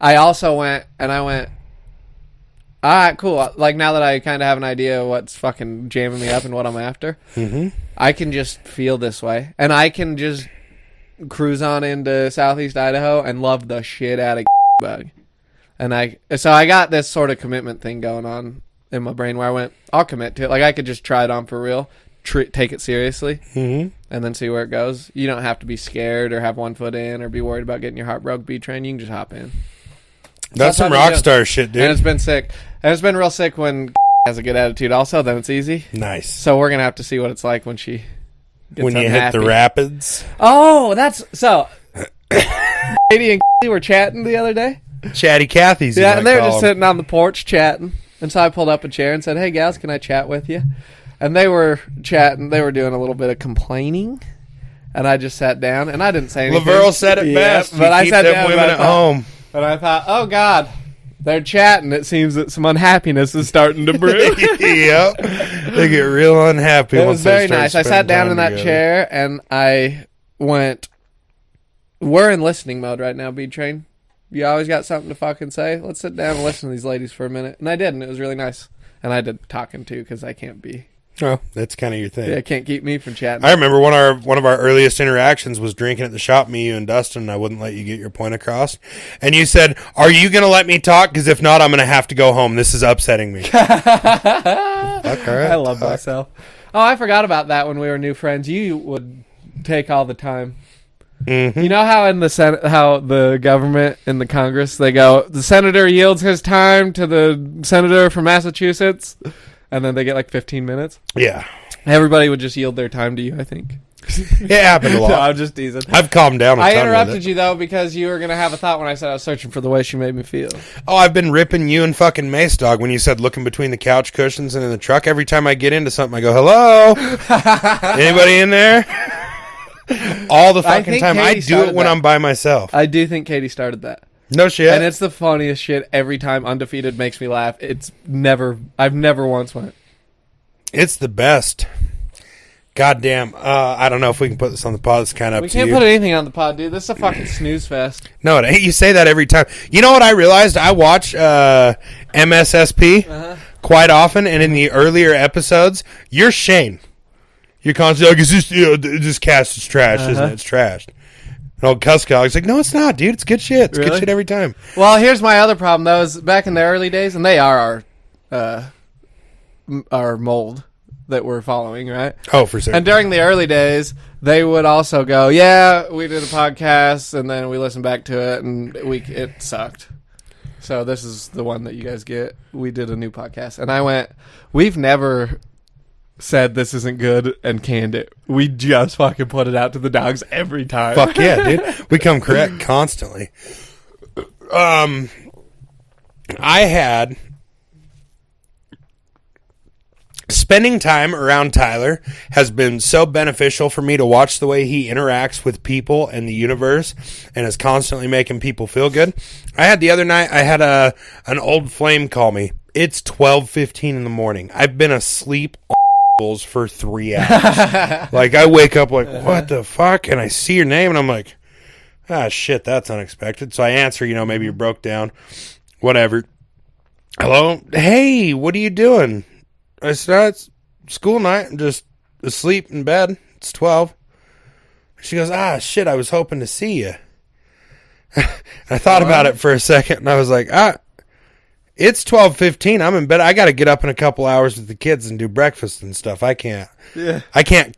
Speaker 4: I also went, all right, cool. Like, now that I kind of have an idea of what's fucking jamming me up and what I'm after, I can just feel this way. And I can just cruise on into Southeast Idaho and love the shit out of bug. And so I got this sort of commitment thing going on in my brain where I went, I'll commit to it. Like, I could just try it on for real. Take it seriously and then see where it goes. You don't have to be scared or have one foot in or be worried about getting your heart broke B-train. You can just hop in.
Speaker 3: That's some rock star shit, dude.
Speaker 4: And it's been sick. And it's been real sick when has a good attitude also, then it's easy.
Speaker 3: Nice.
Speaker 4: So we're going to have to see what it's like when she gets
Speaker 3: when you
Speaker 4: unhappy.
Speaker 3: hit the rapids.
Speaker 4: Oh, that's... So, Katie and were chatting the other day.
Speaker 3: Chatty Cathy's.
Speaker 4: Yeah, and they were just sitting on the porch chatting. And so I pulled up a chair and said, hey, gals, can I chat with you? And they were chatting. They were doing a little bit of complaining. And I just sat down, and I didn't say anything.
Speaker 3: Laverle said it best.
Speaker 4: But I sat down
Speaker 3: women at home.
Speaker 4: And I thought, oh, God, they're chatting. It seems that some unhappiness is starting to brew.
Speaker 3: Yep. They get real unhappy.
Speaker 4: It was very nice. I sat down in that chair, and I went, we're in listening mode right now, B-Train. You always got something to fucking say? Let's sit down and listen to these ladies for a minute. And I did, and it was really nice. And I did talking, too, because I can't be...
Speaker 3: Oh, that's kind of your thing.
Speaker 4: Yeah, it can't keep me from chatting.
Speaker 3: I remember one of our earliest interactions was drinking at the shop, me, you, and Dustin, and I wouldn't let you get your point across. And you said, are you going to let me talk? Because if not, I'm going to have to go home. This is upsetting me.
Speaker 4: I love myself. Oh, I forgot about that when we were new friends. You would take all the time. You know how in the Senate, how the government in the Congress, they go, the senator yields his time to the senator from Massachusetts? And then they get like 15 minutes.
Speaker 3: Yeah.
Speaker 4: Everybody would just yield their time to you, I think.
Speaker 3: It happened a lot.
Speaker 4: No, I'm just teasing.
Speaker 3: I've calmed down a ton.
Speaker 4: I interrupted you, though, because you were going to have a thought when I said I was searching for the way she made me feel.
Speaker 3: Oh, I've been ripping you and fucking Mace Dog when you said looking between the couch cushions and in the truck. Every time I get into something, I go, hello? Anybody in there? All the fucking time. I do it when I'm by myself.
Speaker 4: I do think Katie started that.
Speaker 3: No shit.
Speaker 4: And it's the funniest shit every time. Undefeated makes me laugh. I've never once went.
Speaker 3: It's the best. Goddamn. I don't know if we can put this on the pod. It's kind of up
Speaker 4: We
Speaker 3: to
Speaker 4: can't
Speaker 3: you.
Speaker 4: put anything on the pod, dude. This is a fucking snooze fest.
Speaker 3: No, it ain't. You say that every time. You know what I realized? I watch MSSP quite often, and in the earlier episodes, you're Shane. You're constantly like, this cast is trash, isn't it? It's trashed. And old Cusscog's like, no, it's not, dude. It's good shit. It's good
Speaker 4: Really?
Speaker 3: shit every time.
Speaker 4: Well, here's my other problem, though, is back in the early days, and they are our mold that we're following, right?
Speaker 3: Oh, for sure.
Speaker 4: And during the early days, they would also go, yeah, we did a podcast, and then we listened back to it, and it sucked. So this is the one that you guys get. We did a new podcast. And I went, we've never said this isn't good and canned it. We just fucking put it out to the dogs every time.
Speaker 3: Fuck yeah, dude. We come correct constantly. I had... Spending time around Tyler has been so beneficial for me to watch the way he interacts with people and the universe and is constantly making people feel good. I had the other night, I had an old flame call me. It's 12:15 in the morning. I've been asleep for 3 hours. Like, I wake up like, what the fuck? And I see your name and I'm like, ah, shit, that's unexpected. So I answer, maybe you broke down. Whatever. Hello? Hey, what are you doing? I said, it's school night. I'm just asleep in bed. It's 12. She goes, shit, I was hoping to see you. I thought about it for a second, and I was like, it's 12:15. I'm in bed. I got to get up in a couple hours with the kids and do breakfast and stuff. I can't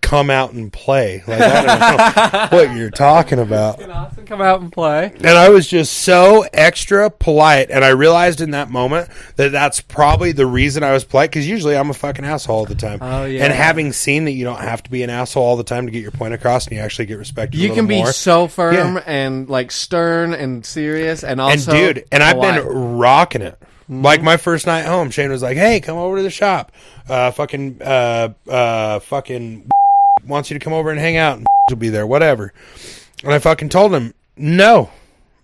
Speaker 3: come out and play. Like, I don't know what you're talking about.
Speaker 4: Can Austin come out and play?
Speaker 3: And I was just so extra polite, and I realized in that moment that that's probably the reason I was polite, because usually I'm a fucking asshole all the time.
Speaker 4: Oh, yeah.
Speaker 3: And having seen that you don't have to be an asshole all the time to get your point across, and you actually get respected
Speaker 4: You
Speaker 3: a
Speaker 4: can
Speaker 3: little
Speaker 4: be
Speaker 3: more.
Speaker 4: so firm and like stern and serious and also
Speaker 3: And dude, and I've
Speaker 4: polite.
Speaker 3: been rocking it. Like my first night home, Shane was like, "Hey, come over to the shop. Fucking wants you to come over and hang out, and will be there, whatever." And I fucking told him, "No,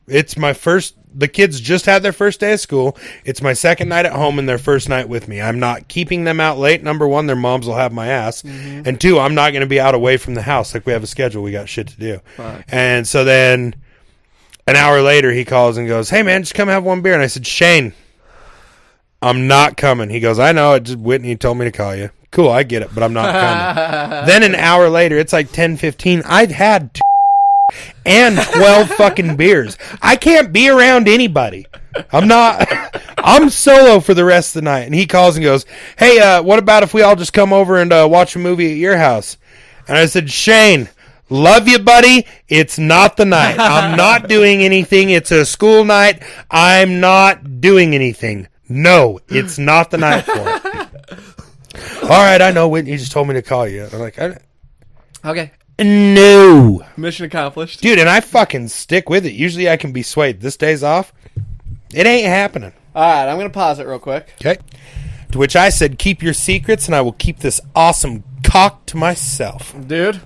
Speaker 3: it's my first. The kids just had their first day of school. It's my second night at home and their first night with me. I'm not keeping them out late. Number one, their moms will have my ass, and two, I'm not going to be out away from the house. Like, we have a schedule. We got shit to do."
Speaker 4: Fuck.
Speaker 3: And so then, an hour later, he calls and goes, "Hey man, just come have one beer." And I said, "Shane, I'm not coming." He goes, "I know, it just Whitney told me to call you." Cool, I get it, but I'm not coming. Then an hour later, it's like 10:15. I've had 2 and 12 fucking beers. I can't be around anybody. I'm solo for the rest of the night. And he calls and goes, "Hey, what about if we all just come over and watch a movie at your house?" And I said, "Shane, love you, buddy. It's not the night. I'm not doing anything. It's a school night. I'm not doing anything. No, it's not the night for it." "All right, I know. Whitney just told me to call you." I'm like,
Speaker 4: Okay.
Speaker 3: no.
Speaker 4: Mission accomplished.
Speaker 3: Dude, and I fucking stick with it. Usually I can be swayed. This day's off. It ain't happening.
Speaker 4: All right, I'm going to pause it real quick.
Speaker 3: Okay. To which I said, "Keep your secrets, and I will keep this awesome cock to myself."
Speaker 4: Dude.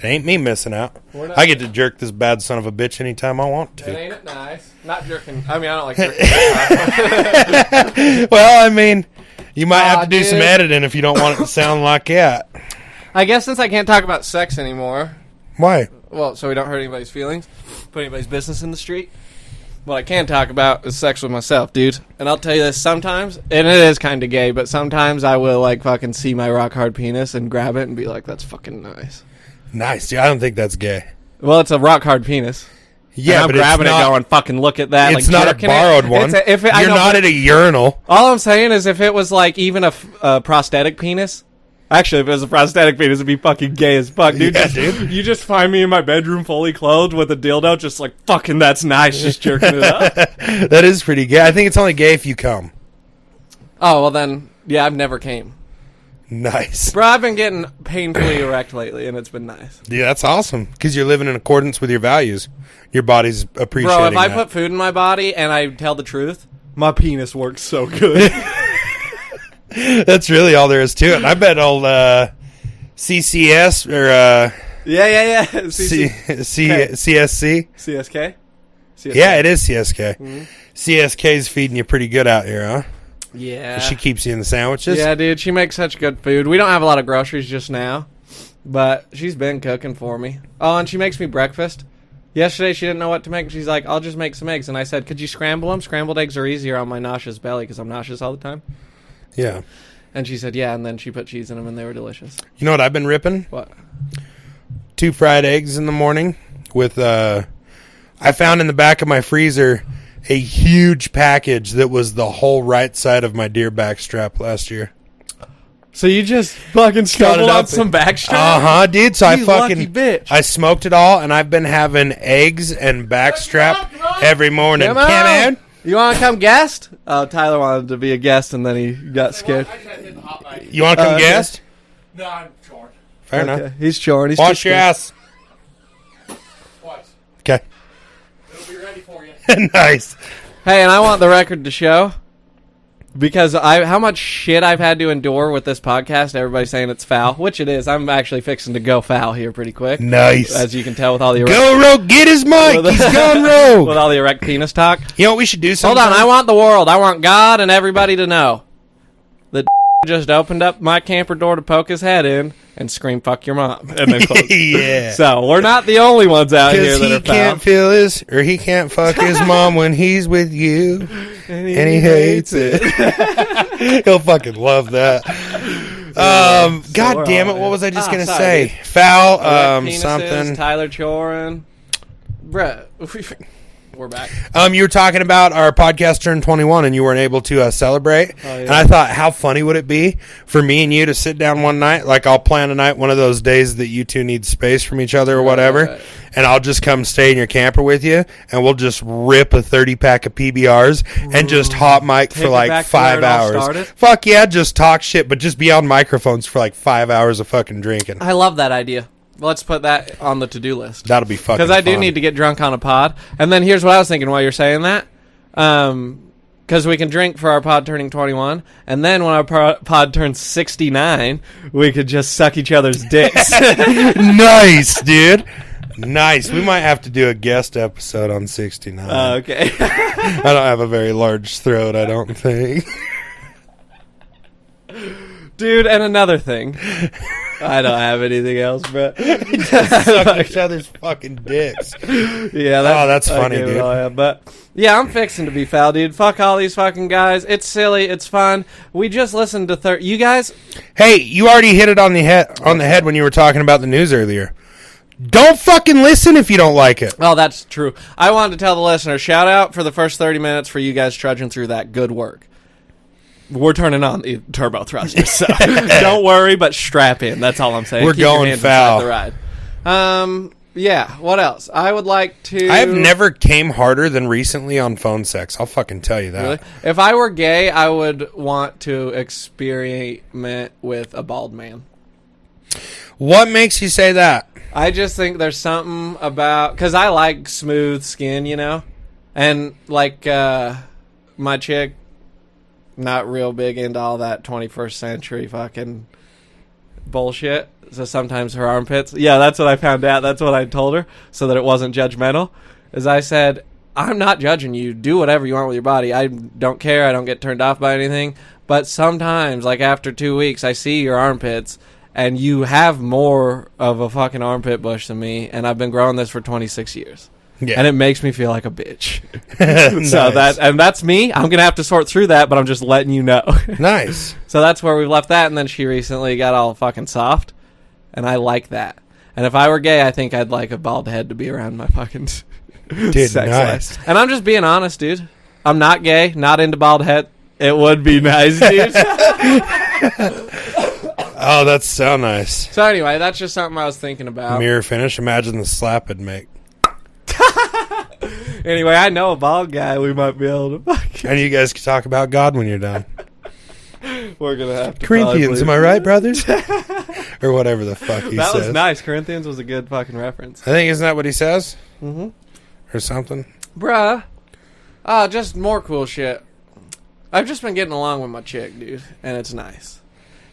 Speaker 3: It ain't me missing out.
Speaker 4: Not-
Speaker 3: I get to jerk this bad son of a bitch anytime I want
Speaker 4: And
Speaker 3: to.
Speaker 4: ain't it nice? Not jerking. I mean, I don't like jerking.
Speaker 3: Well, I mean, you might have
Speaker 4: Aw,
Speaker 3: to do some
Speaker 4: dude.
Speaker 3: editing if you don't want it to sound like that.
Speaker 4: I guess since I can't talk about sex anymore,
Speaker 3: Why?
Speaker 4: well, so we don't hurt anybody's feelings, put anybody's business in the street, what I can talk about is sex with myself, dude. And I'll tell you this, sometimes, and it is kind of gay, but sometimes I will, like, fucking see my rock hard penis and grab it and be like, that's fucking nice.
Speaker 3: Nice, dude. I don't think that's gay.
Speaker 4: Well, it's a rock hard penis.
Speaker 3: Yeah,
Speaker 4: And I'm
Speaker 3: but
Speaker 4: grabbing
Speaker 3: it's
Speaker 4: it
Speaker 3: not,
Speaker 4: going, fucking look at that.
Speaker 3: it's
Speaker 4: like,
Speaker 3: not a
Speaker 4: jerking it.
Speaker 3: borrowed one.
Speaker 4: It's I
Speaker 3: You're
Speaker 4: know,
Speaker 3: not
Speaker 4: but
Speaker 3: at a urinal.
Speaker 4: all I'm saying is if it was, like, even a prosthetic penis. Actually, if it was a prosthetic penis, it'd be fucking gay as fuck, dude.
Speaker 3: Yeah, dude.
Speaker 4: You just find me in my bedroom fully clothed with a dildo, just like, fucking that's nice, just jerking it up.
Speaker 3: That is pretty gay. I think it's only gay if you come.
Speaker 4: Oh, well then, yeah, I've never came.
Speaker 3: Nice.
Speaker 4: Bro, I've been getting painfully erect lately, and it's been nice.
Speaker 3: Yeah, that's awesome. Because you're living in accordance with your values. Your body's appreciating
Speaker 4: Bro, if I
Speaker 3: that.
Speaker 4: put food in my body and I tell the truth, my penis works so good.
Speaker 3: That's really all there is to it. I bet old CCS or
Speaker 4: yeah.
Speaker 3: CSC.
Speaker 4: CSK?
Speaker 3: Yeah, it is CSK. CSK's feeding you pretty good out here, huh?
Speaker 4: Yeah.
Speaker 3: She keeps you in the sandwiches.
Speaker 4: Yeah, dude, she makes such good food. We don't have a lot of groceries just now. But she's been cooking for me. Oh, and she makes me breakfast. Yesterday she didn't know what to make. She's like, I'll just make some eggs. And I said, could you scramble them? Scrambled eggs are easier on my nauseous belly because I'm nauseous all the time.
Speaker 3: Yeah.
Speaker 4: And she said, yeah, and then she put cheese in them and they were delicious.
Speaker 3: You know what I've been ripping?
Speaker 4: What?
Speaker 3: 2 fried eggs in the morning with, I found in the back of my freezer a huge package that was the whole right side of my deer backstrap last year.
Speaker 4: So you just fucking stumbled on some backstrap?
Speaker 3: Uh-huh, dude. So
Speaker 4: You lucky bitch.
Speaker 3: I smoked it all, and I've been having eggs and backstrap every morning.
Speaker 4: Come on. You want to come guest? Oh, Tyler wanted to be a guest, and then he got scared.
Speaker 3: You want to come guest?
Speaker 2: No, I'm short.
Speaker 3: Fair enough.
Speaker 4: Okay. He's short. He's
Speaker 3: Wash your ass.
Speaker 2: What?
Speaker 3: Okay.
Speaker 2: It'll be ready for you.
Speaker 3: Nice.
Speaker 4: Hey, and I want the record to show, because how much shit I've had to endure with this podcast. Everybody's saying it's foul, which it is. I'm actually fixing to go foul here pretty quick.
Speaker 3: Nice.
Speaker 4: As you can tell with all the
Speaker 3: Go rogue. Get his mic. He's gone rogue.
Speaker 4: with all the erect penis talk.
Speaker 3: You know what we should do
Speaker 4: Hold
Speaker 3: sometime?
Speaker 4: on, I want the world. I want God and everybody to know that just opened up my camper door to poke his head in and scream, fuck your mom. And then close.
Speaker 3: Yeah.
Speaker 4: So we're not the only ones out here
Speaker 3: Because
Speaker 4: that
Speaker 3: he
Speaker 4: are foul.
Speaker 3: can't feel his, or he can't fuck his mom when he's with you. And he hates it. He'll fucking love that. God damn it. What was I just going to say?
Speaker 4: dude.
Speaker 3: Foul,
Speaker 4: Erect penises,
Speaker 3: something.
Speaker 4: Tyler Chorin. Bruh. We're back.
Speaker 3: You were talking about our podcast turned 21 and you weren't able to celebrate.
Speaker 4: Oh, yeah.
Speaker 3: And I thought, how funny would it be for me and you to sit down one night? Like, I'll plan a night, one of those days that you two need space from each other or whatever.
Speaker 4: Right.
Speaker 3: And I'll just come stay in your camper with you. And we'll just rip a 30-pack of PBRs and just hot mic
Speaker 4: Take
Speaker 3: for
Speaker 4: it
Speaker 3: like
Speaker 4: back to
Speaker 3: 5
Speaker 4: where it all
Speaker 3: hours.
Speaker 4: started?
Speaker 3: Fuck yeah, just talk shit, but just be on microphones for like 5 hours of fucking drinking.
Speaker 4: I love that idea. Let's put that on the to-do list.
Speaker 3: That'll be fucking
Speaker 4: Because I do
Speaker 3: fun.
Speaker 4: need to get drunk on a pod. And then here's what I was thinking while you're saying that. Because we can drink for our pod turning 21. And then when our pod turns 69, we could just suck each other's dicks.
Speaker 3: Nice, dude. Nice. We might have to do a guest episode on 69.
Speaker 4: Okay.
Speaker 3: I don't have a very large throat, I don't think.
Speaker 4: Dude, and another thing. I don't have anything else, bro.
Speaker 3: Suck each other's fucking dicks.
Speaker 4: Yeah,
Speaker 3: that's funny,
Speaker 4: I give it
Speaker 3: dude.
Speaker 4: all I have, but yeah, I'm fixing to be foul, dude. Fuck all these fucking guys. It's silly. It's fun. We just listened to you guys.
Speaker 3: Hey, you already hit it on the head when you were talking about the news earlier. Don't fucking listen if you don't like it.
Speaker 4: Oh, that's true. I wanted to tell the listeners, shout out for the first 30 minutes for you guys trudging through that good work. We're turning on the turbo thrusters, so don't worry, but strap in. That's all I'm saying.
Speaker 3: We're
Speaker 4: Keep your
Speaker 3: going
Speaker 4: hands
Speaker 3: foul.
Speaker 4: inside the ride. Yeah, what else? I would like to...
Speaker 3: I have never came harder than recently on phone sex. I'll fucking tell you that.
Speaker 4: Really? If I were gay, I would want to experiment with a bald man.
Speaker 3: What makes you say that?
Speaker 4: I just think there's something about... Because I like smooth skin, you know? And, like, my chick, not real big into all that 21st century fucking bullshit. So sometimes her armpits... Yeah, that's what I found out. That's what I told her, so that it wasn't judgmental. Is I said, I'm not judging you. Do whatever you want with your body. I don't care. I don't get turned off by anything. But sometimes, like after 2 weeks, I see your armpits... And you have more of a fucking armpit bush than me, and I've been growing this for 26 years.
Speaker 3: Yeah.
Speaker 4: And it makes me feel like a bitch.
Speaker 3: Nice.
Speaker 4: So that's me. I'm going to have to sort through that, but I'm just letting you know.
Speaker 3: Nice.
Speaker 4: So that's where we've left that, and then she recently got all fucking soft, and I like that. And if I were gay, I think I'd like a bald head to be around my fucking
Speaker 3: Dude,
Speaker 4: sex
Speaker 3: nice.
Speaker 4: life. And I'm just being honest, dude. I'm not gay, not into bald head. It would be nice, dude.
Speaker 3: Oh, that's so nice.
Speaker 4: So anyway, that's just something I was thinking about.
Speaker 3: Mirror finish. Imagine the slap it'd make.
Speaker 4: Anyway, I know a bald guy we might be able to fuck.
Speaker 3: And you guys can talk about God when you're done.
Speaker 4: We're going to have to
Speaker 3: Corinthians, am I right, brothers? Or whatever the fuck he
Speaker 4: That
Speaker 3: says.
Speaker 4: was nice. Corinthians was a good fucking reference.
Speaker 3: I think, isn't that what he says?
Speaker 4: Mm-hmm.
Speaker 3: Or something?
Speaker 4: Bruh. Just more cool shit. I've just been getting along with my chick, dude. And it's nice.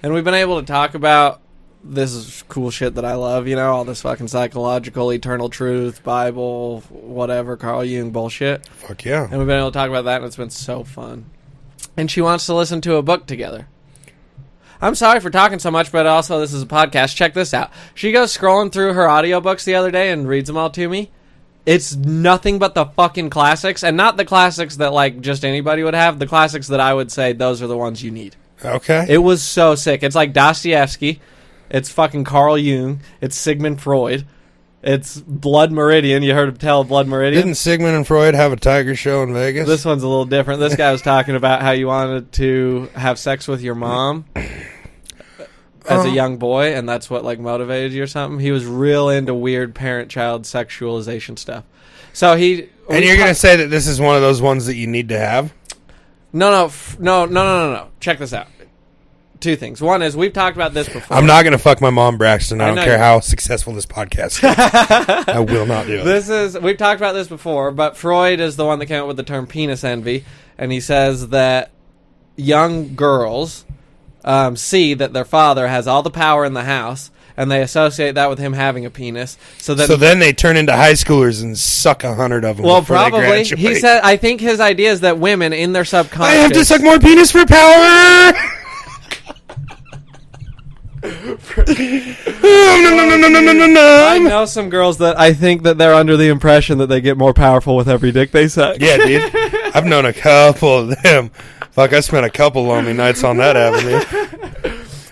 Speaker 4: And we've been able to talk about this cool shit that I love, you know, all this fucking psychological, eternal truth, Bible, whatever, Carl Jung bullshit.
Speaker 3: Fuck yeah.
Speaker 4: And we've been able to talk about that, and it's been so fun. And she wants to listen to a book together. I'm sorry for talking so much, but also this is a podcast. Check this out. She goes scrolling through her audiobooks the other day and reads them all to me. It's nothing but the fucking classics, and not the classics that, like, just anybody would have. The classics that I would say those are the ones you need.
Speaker 3: Okay.
Speaker 4: It was so sick. It's like Dostoevsky. It's fucking Carl Jung. It's Sigmund Freud. It's Blood Meridian. You heard him tell Blood Meridian?
Speaker 3: Didn't Sigmund and Freud have a tiger show in Vegas?
Speaker 4: This one's a little different. This guy was talking about how you wanted to have sex with your mom as a young boy, and that's what, like, motivated you or something. He was real into weird parent-child sexualization stuff. So he...
Speaker 3: And you're going to say that this is one of those ones that you need to have?
Speaker 4: No. Check this out. Two things. One is, we've talked about this before.
Speaker 3: I'm not going to fuck my mom, Braxton. I don't care
Speaker 4: you-
Speaker 3: how successful this podcast is. I will not do it.
Speaker 4: We've talked about this before, but Freud is the one that came up with the term penis envy, and he says that young girls see that their father has all the power in the house, and they associate that with him having a penis. So then
Speaker 3: they turn into high schoolers and suck 100 of them.
Speaker 4: Well,
Speaker 3: before they
Speaker 4: probably.
Speaker 3: graduate.
Speaker 4: He said, I think his idea is that women in their subconscious...
Speaker 3: I have to suck more penis for power!
Speaker 4: I know some girls that I think that they're under the impression that they get more powerful with every dick they suck.
Speaker 3: Yeah, dude. I've known a couple of them. Fuck, I spent a couple lonely nights on that avenue.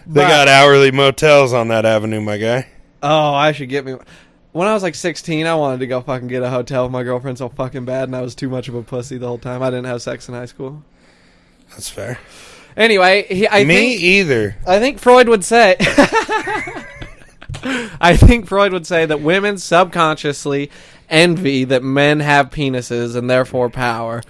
Speaker 3: They got hourly motels on that avenue, my guy.
Speaker 4: Oh, I should get me... When I was like 16, I wanted to go fucking get a hotel with my girlfriend so fucking bad, and I was too much of a pussy the whole time. I didn't have sex in high school.
Speaker 3: That's fair.
Speaker 4: Anyway,
Speaker 3: either.
Speaker 4: I think Freud would say... I think Freud would say that women subconsciously envy that men have penises and therefore power.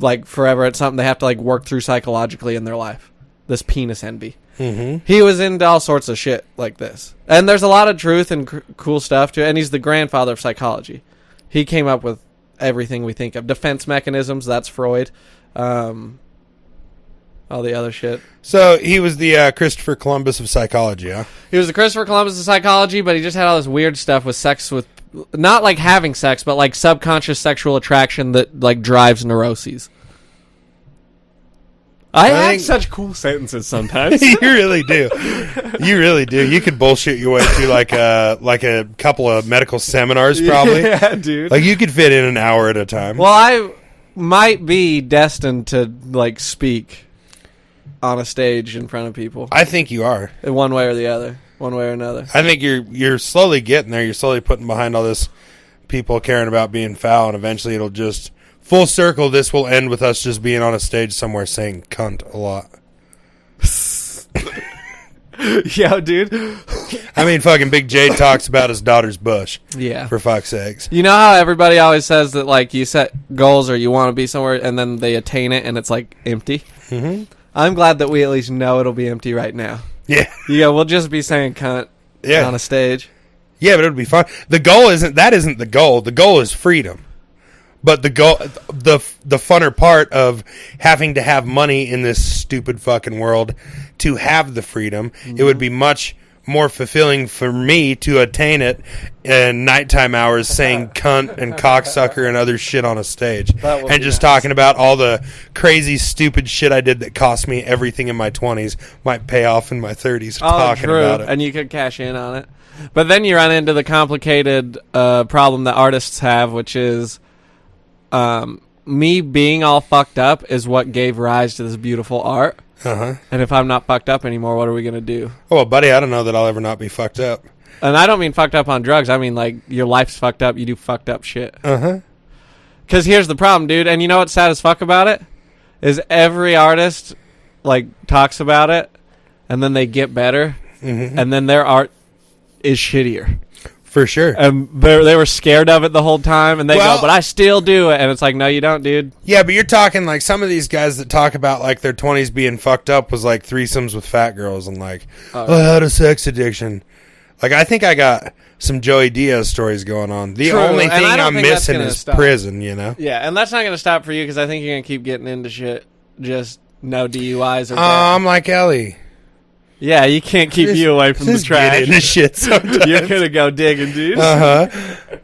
Speaker 4: Like, forever. It's something they have to, like, work through psychologically in their life. This penis envy. Mm-hmm. He was into all sorts of shit like this. And there's a lot of truth and cool stuff to it. And he's the grandfather of psychology. He came up with everything we think of. Defense mechanisms, that's Freud. All the other shit.
Speaker 3: So he was the Christopher Columbus of psychology, huh?
Speaker 4: He was the Christopher Columbus of psychology, but he just had all this weird stuff with sex with... Not like having sex, but like subconscious sexual attraction that like drives neuroses. I have such cool sentences sometimes.
Speaker 3: You really do. You really do. You could bullshit your way through like a couple of medical seminars, probably.
Speaker 4: Yeah, dude.
Speaker 3: Like you could fit in an hour at a time.
Speaker 4: Well, I might be destined to like speak on a stage in front of people.
Speaker 3: I think you are.
Speaker 4: In one way or the other. One way or another.
Speaker 3: I think you're slowly getting there. You're slowly putting behind all this people caring about being foul, and eventually it'll just full circle. This will end with us just being on a stage somewhere saying cunt a lot.
Speaker 4: Yeah, dude.
Speaker 3: I mean, fucking Big J talks about his daughter's bush.
Speaker 4: Yeah.
Speaker 3: For fuck's sakes.
Speaker 4: You know how everybody always says that, like, you set goals or you want to be somewhere and then they attain it and it's, like, empty? Mm-hmm. I'm glad that we at least know it'll be empty right now.
Speaker 3: Yeah.
Speaker 4: Yeah, we'll just be saying cunt on a stage.
Speaker 3: Yeah, but it'll be fun. The goal isn't the goal. The goal is freedom. But the funner part of having to have money in this stupid fucking world to have the freedom, it would be much more fulfilling for me to attain it in nighttime hours saying cunt and cocksucker and other shit on a stage. And just talking about all the crazy, stupid shit I did that cost me everything in my 20s might pay off in my 30s talking about it.
Speaker 4: And you could cash in on it. But then you run into the complicated problem that artists have, which is me being all fucked up is what gave rise to this beautiful art. Uh-huh. And if I'm not fucked up anymore, what are we going to do?
Speaker 3: Oh, well, buddy, I don't know that I'll ever not be fucked up.
Speaker 4: And I don't mean fucked up on drugs. I mean, like, your life's fucked up. You do fucked up shit.
Speaker 3: Uh-huh.
Speaker 4: Because here's the problem, dude. And you know what's sad as fuck about it? Is every artist, like, talks about it, and then they get better, and then their art is shittier.
Speaker 3: For sure.
Speaker 4: And they were scared of it the whole time, and they go, but I still do it. And it's like, no, you don't, dude.
Speaker 3: Yeah, but you're talking like some of these guys that talk about like their 20s being fucked up was like threesomes with fat girls and like, I had a sex addiction. Like, I think I got some Joey Diaz stories going on. The only thing I'm missing is prison, you know?
Speaker 4: Yeah, and that's not going to stop for you because I think you're going to keep getting into shit. Just no DUIs or
Speaker 3: I'm like Ellie.
Speaker 4: Yeah, you can't keep you away from the trash.
Speaker 3: Get into shit sometimes.
Speaker 4: You're going to go digging, dude.
Speaker 3: Uh-huh.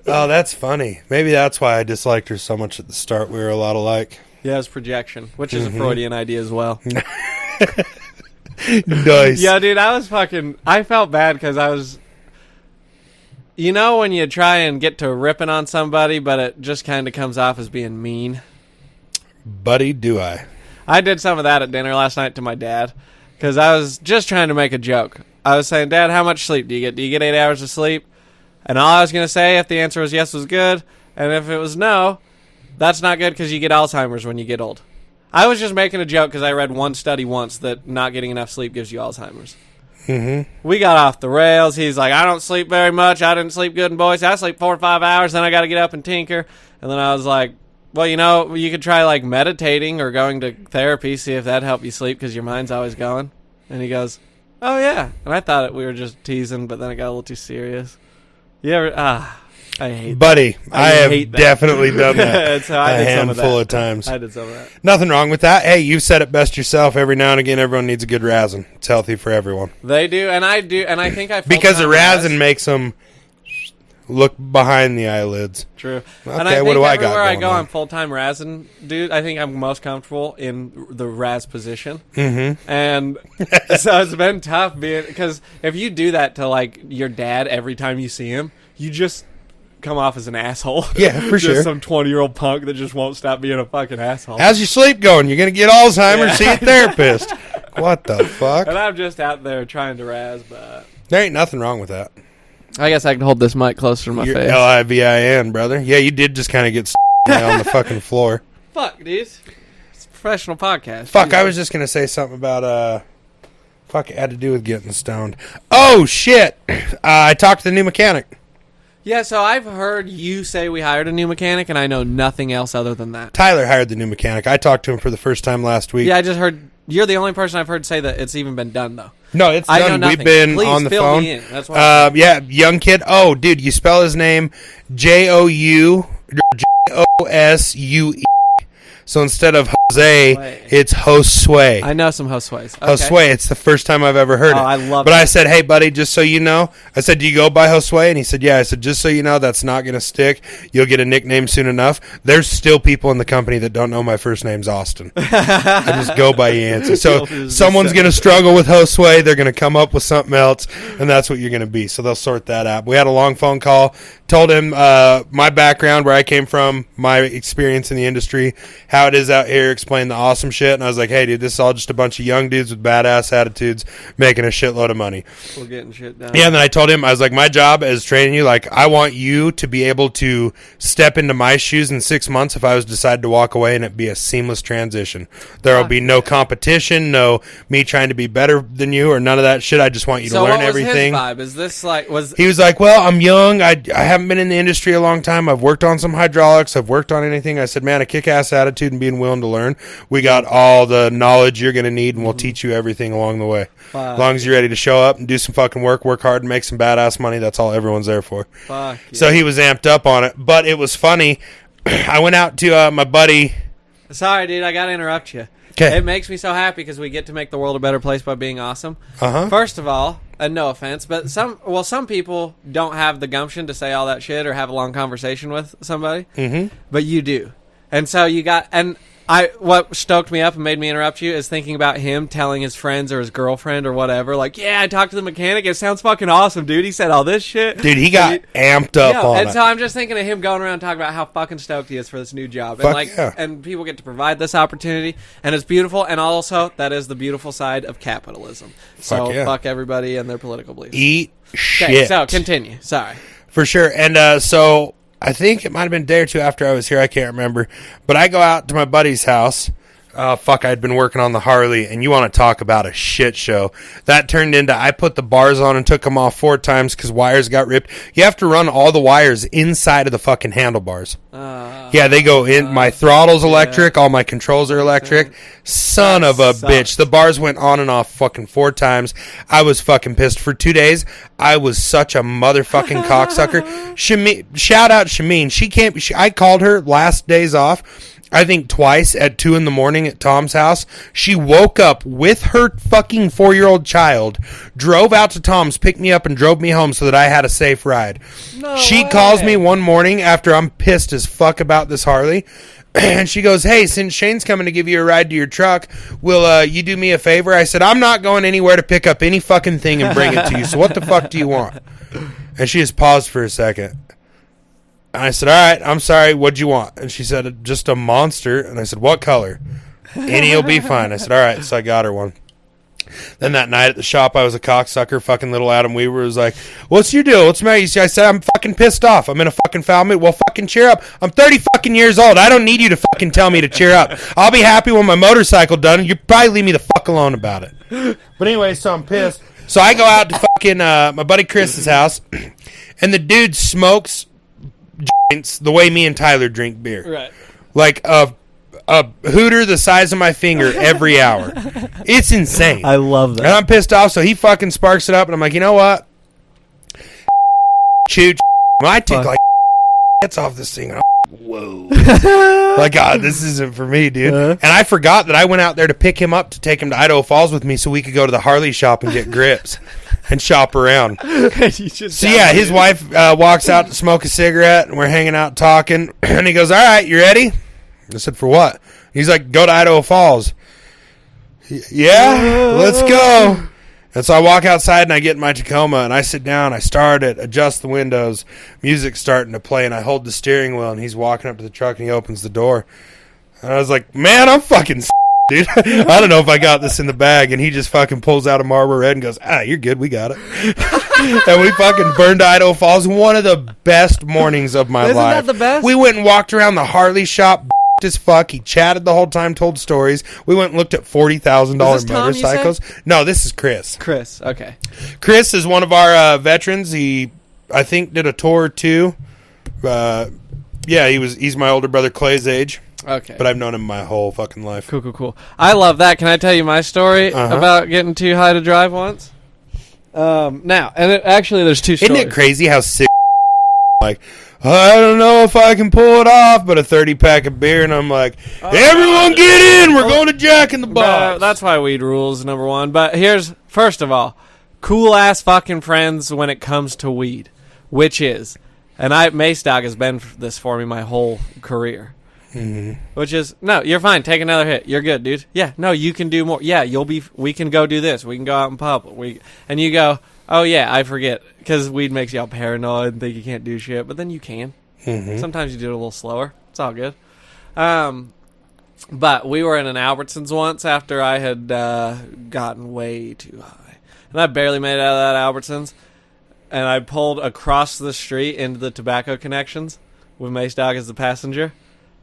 Speaker 3: Oh, that's funny. Maybe that's why I disliked her so much at the start. We were a lot alike.
Speaker 4: Yeah, it's projection, which is a Freudian idea as well.
Speaker 3: Nice.
Speaker 4: Yeah, dude, I felt bad because I was, you know, when you try and get to ripping on somebody, but it just kind of comes off as being mean.
Speaker 3: Buddy, do I.
Speaker 4: I did some of that at dinner last night to my dad because I was just trying to make a joke. I was saying, Dad, how much sleep do you get? Do you get 8 hours of sleep? And all I was going to say, if the answer was yes, was good. And if it was no, that's not good because you get Alzheimer's when you get old. I was just making a joke because I read one study once that not getting enough sleep gives you Alzheimer's.
Speaker 3: Mm-hmm.
Speaker 4: We got off the rails. He's like, I don't sleep very much. I didn't sleep good in Boise. I sleep 4 or 5 hours. Then I got to get up and tinker. And then I was like, well, you know, you could try like meditating or going to therapy, see if that'd help you sleep because your mind's always going. And he goes, oh, yeah. And I thought we were just teasing, but then it got a little too serious. You ever, I hate that.
Speaker 3: Buddy, I have
Speaker 4: hate that.
Speaker 3: definitely done that
Speaker 4: So I
Speaker 3: a
Speaker 4: did some
Speaker 3: handful
Speaker 4: of that.
Speaker 3: of times.
Speaker 4: I did some of that.
Speaker 3: Nothing wrong with that. Hey, you've said it best yourself. Every now and again, everyone needs a good razzing. It's healthy for everyone.
Speaker 4: They do, and I do, and I think I
Speaker 3: Because the
Speaker 4: full-time
Speaker 3: razzing makes them look behind the eyelids.
Speaker 4: True.
Speaker 3: Okay,
Speaker 4: And I think
Speaker 3: what do I got
Speaker 4: everywhere I
Speaker 3: going
Speaker 4: go,
Speaker 3: on?
Speaker 4: I'm full-time razzing, dude. I think I'm most comfortable in the razz position.
Speaker 3: Mm-hmm.
Speaker 4: And so it's been tough being, because if you do that to like your dad every time you see him, you just come off as an asshole.
Speaker 3: Yeah, for
Speaker 4: Just
Speaker 3: sure.
Speaker 4: some 20-year-old punk that just won't stop being a fucking asshole.
Speaker 3: How's your sleep going? You're going to get Alzheimer's, see a therapist. What the fuck?
Speaker 4: And I'm just out there trying to razz, but
Speaker 3: There ain't nothing wrong with that.
Speaker 4: I guess I can hold this mic closer to my
Speaker 3: You're
Speaker 4: face.
Speaker 3: Livin, brother. Yeah, you did just kind of get on the fucking floor.
Speaker 4: Fuck, dude. It's a professional podcast.
Speaker 3: Fuck,
Speaker 4: Jesus.
Speaker 3: I was just going to say something about, fuck, it had to do with getting stoned. Oh, shit. I talked to the new mechanic.
Speaker 4: Yeah, so I've heard you say we hired a new mechanic, and I know nothing else other than that.
Speaker 3: Tyler hired the new mechanic. I talked to him for the first time last week.
Speaker 4: Yeah, I just heard you're the only person I've heard say that it's even been done, though.
Speaker 3: No, it's
Speaker 4: I know
Speaker 3: done.
Speaker 4: nothing.
Speaker 3: We've been
Speaker 4: Please
Speaker 3: on the
Speaker 4: fill
Speaker 3: phone.
Speaker 4: me in. That's what
Speaker 3: Yeah, young kid. Oh, dude, you spell his name Jousue. So instead of Jose,
Speaker 4: Josue.
Speaker 3: it's Josue.
Speaker 4: I know some Josue's. Okay.
Speaker 3: Josue. It's the first time I've ever heard it.
Speaker 4: I love
Speaker 3: But
Speaker 4: it.
Speaker 3: I said, hey, buddy, just so you know. I said, do you go by Josue? And he said, yeah. I said, just so you know, that's not going to stick. You'll get a nickname soon enough. There's still people in the company that don't know my first name's Austin. I just go by Yancey. So someone's going to struggle with Josue. They're going to come up with something else, and that's what you're going to be. So they'll sort that out. We had a long phone call. Told him my background, where I came from, my experience in the industry, how it is out here, explained the awesome shit. And I was like, hey, dude, this is all just a bunch of young dudes with badass attitudes making a shitload of money.
Speaker 4: We're getting shit done.
Speaker 3: Yeah, and then I told him, I was like, my job is training you. Like, I want you to be able to step into my shoes in 6 months if I was decided to walk away, and it be a seamless transition. There will be no competition, no me trying to be better than you, or none of that shit. I just want you to learn everything.
Speaker 4: So what was his vibe? Is this like,
Speaker 3: He was like, well, I'm young. I haven't been in the industry a long time. I've worked on some hydraulics. I've worked on anything. I said, man, a kick-ass attitude and being willing to learn. We got all the knowledge you're going to need, and we'll teach you everything along the way. As long as you're ready to show up and do some fucking work hard, and make some badass money, that's all everyone's there for.
Speaker 4: Fuck yeah.
Speaker 3: So he was amped up on it. But it was funny. I went out to my buddy.
Speaker 4: Sorry, dude, I got to interrupt you.
Speaker 3: 'Kay.
Speaker 4: It makes me so happy because we get to make the world a better place by being awesome.
Speaker 3: Uh-huh.
Speaker 4: First of all, and no offense, but some people don't have the gumption to say all that shit or have a long conversation with somebody.
Speaker 3: Mm-hmm.
Speaker 4: But you do. And so you got, and what stoked me up and made me interrupt you is thinking about him telling his friends or his girlfriend or whatever, like, yeah, I talked to the mechanic. It sounds fucking awesome, dude. He said all this shit.
Speaker 3: Dude, he got amped up
Speaker 4: Yeah,
Speaker 3: on
Speaker 4: and
Speaker 3: it.
Speaker 4: so I'm just thinking of him going around talking about how fucking stoked he is for this new job.
Speaker 3: Fuck
Speaker 4: And like
Speaker 3: yeah.
Speaker 4: and people get to provide this opportunity, and it's beautiful, and also that is the beautiful side of capitalism. So
Speaker 3: Fuck yeah.
Speaker 4: fuck everybody and their political beliefs.
Speaker 3: Eat
Speaker 4: Okay,
Speaker 3: shit.
Speaker 4: so continue. Sorry.
Speaker 3: For sure. And so I think it might have been a day or two after I was here. I can't remember. But I go out to my buddy's house. I'd been working on the Harley, and you want to talk about a shit show. That turned into, I put the bars on and took them off 4 times because wires got ripped. You have to run all the wires inside of the fucking handlebars. Yeah, they go in. My throttle's electric. All my controls are electric. Son of a bitch. The bars went on and off fucking 4 times. I was fucking pissed. For 2 days, I was such a motherfucking cocksucker. Shout out Shameen. I called her last days off. I think twice at 2 a.m. at Tom's house. She woke up with her fucking 4-year-old child, drove out to Tom's, picked me up, and drove me home so that I had a safe ride.
Speaker 4: No
Speaker 3: She
Speaker 4: way.
Speaker 3: calls me one morning after I'm pissed as fuck about this Harley, and she goes, hey, since Shane's coming to give you a ride to your truck, will you do me a favor? I said, I'm not going anywhere to pick up any fucking thing and bring it to you, so what the fuck do you want? And she just paused for a second. And I said, all right, I'm sorry, what'd you want? And she said, just a monster. And I said, what color? Any'll be fine. I said, all right, so I got her one. Then that night at the shop, I was a cocksucker. Fucking little Adam Weaver was like, what's your deal? What's the matter? I said, I'm fucking pissed off. I'm in a fucking foul mood. Well, fucking cheer up. I'm 30 fucking years old. I don't need you to fucking tell me to cheer up. I'll be happy when my motorcycle done. You probably leave me the fuck alone about it. But anyway, so I'm pissed. So I go out to fucking my buddy Chris's house, and the dude smokes joints the way me and Tyler drink beer.
Speaker 4: Right.
Speaker 3: Like a hooter the size of my finger every hour. It's insane.
Speaker 5: I love that.
Speaker 3: And I'm pissed off, so he fucking sparks it up, and I'm like, you know what? Chew. I took like hits off this thing. And I'm like, whoa. Like, God, this isn't for me, dude. And I forgot that I went out there to pick him up to take him to Idaho Falls with me so we could go to the Harley shop and get grips and shop around. So, yeah, his wife walks out to smoke a cigarette, and we're hanging out talking. And he goes, all right, you ready? I said, for what? He's like, go to Idaho Falls. Yeah, let's go. And so I walk outside, and I get in my Tacoma, and I sit down, I start it, adjust the windows, music's starting to play, and I hold the steering wheel, and he's walking up to the truck, and he opens the door. And I was like, man, I'm fucking dude. I don't know if I got this in the bag. And he just fucking pulls out a Marlboro Red and goes, you're good, we got it. And we fucking burned to Idaho Falls. One of the best mornings of my life.
Speaker 4: Isn't that the best?
Speaker 3: We went and walked around the Harley shop, as fuck. He chatted the whole time, told stories. We went and looked at $40,000
Speaker 4: Is this Tom,
Speaker 3: motorcycles. No, this is Chris.
Speaker 4: Chris, okay.
Speaker 3: Chris is one of our veterans. He, I think, did a tour or two. Yeah, he's my older brother Clay's age.
Speaker 4: Okay.
Speaker 3: But I've known him my whole fucking life.
Speaker 4: Cool. I love that. Can I tell you my story about getting too high to drive once? Now, and actually there's two stories.
Speaker 3: Isn't it crazy how sick like, I don't know if I can pull it off, but a 30-pack of beer, and I'm like, everyone get in, we're going to Jack in the Box.
Speaker 4: That's why weed rules, number one. But here's, first of all, cool-ass fucking friends when it comes to weed, which is, and Mace Dog has been this for me my whole career. Mm-hmm. Which is, no, you're fine. Take another hit. You're good, dude. Yeah, no, you can do more. Yeah, we can go do this. We can go out in public. And you go, oh, yeah, I forget. Because weed makes you all paranoid and think you can't do shit. But then you can. Mm-hmm. Sometimes you do it a little slower. It's all good. But we were in an Albertsons once after I had gotten way too high. And I barely made it out of that Albertsons. And I pulled across the street into the Tobacco Connections with Mace Dog as the passenger.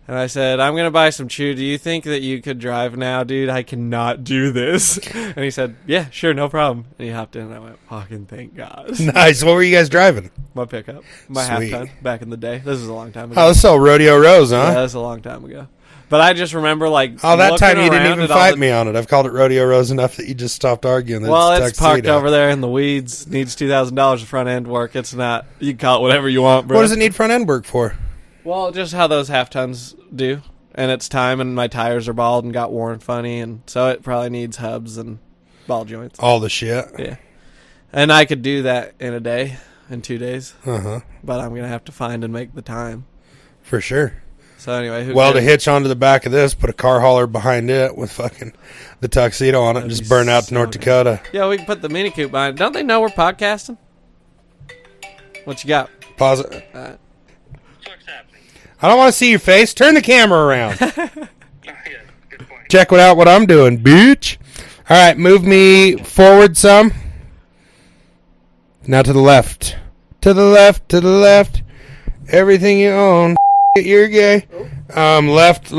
Speaker 4: And I said, I'm going to buy some chew. Do you think that you could drive now, dude? I cannot do this. And he said, yeah, sure, no problem. And he hopped in, and I went, fucking thank God.
Speaker 3: Nice. What were you guys driving?
Speaker 4: My pickup. My
Speaker 3: Sweet.
Speaker 4: half ton back in the day. This was a long time ago.
Speaker 3: Oh, this is all Rodeo Rose, huh?
Speaker 4: Yeah, this was a long time ago. But I just remember, like,
Speaker 3: oh, that time you didn't even fight
Speaker 4: the...
Speaker 3: me on it. I've called it Rodeo Rose enough that you just stopped arguing. That
Speaker 4: well,
Speaker 3: it's
Speaker 4: it's parked
Speaker 3: tuxedo.
Speaker 4: over there in the weeds. Needs $2,000 of front end work. It's not, you can call it whatever you want, bro.
Speaker 3: What does it need front end work for?
Speaker 4: Well, just how those half tons do. And it's time, and my tires are bald and got worn funny, and so it probably needs hubs and ball joints.
Speaker 3: All the shit.
Speaker 4: Yeah. And I could do that in a day, in 2 days.
Speaker 3: Uh-huh.
Speaker 4: But I'm going to have to find and make the time.
Speaker 3: For sure.
Speaker 4: So anyway.
Speaker 3: To hitch onto the back of this, put a car hauler behind it with fucking the tuxedo on it and just burn out to North Dakota.
Speaker 4: Yeah, we can put the Mini Coupe behind it. Don't they know we're podcasting? What you got?
Speaker 3: Pause it. I don't want to see your face. Turn the camera around. Check out what I'm doing, bitch. All right, move me forward some. Now to the left. To the left, to the left. Everything you own. You're gay. Left.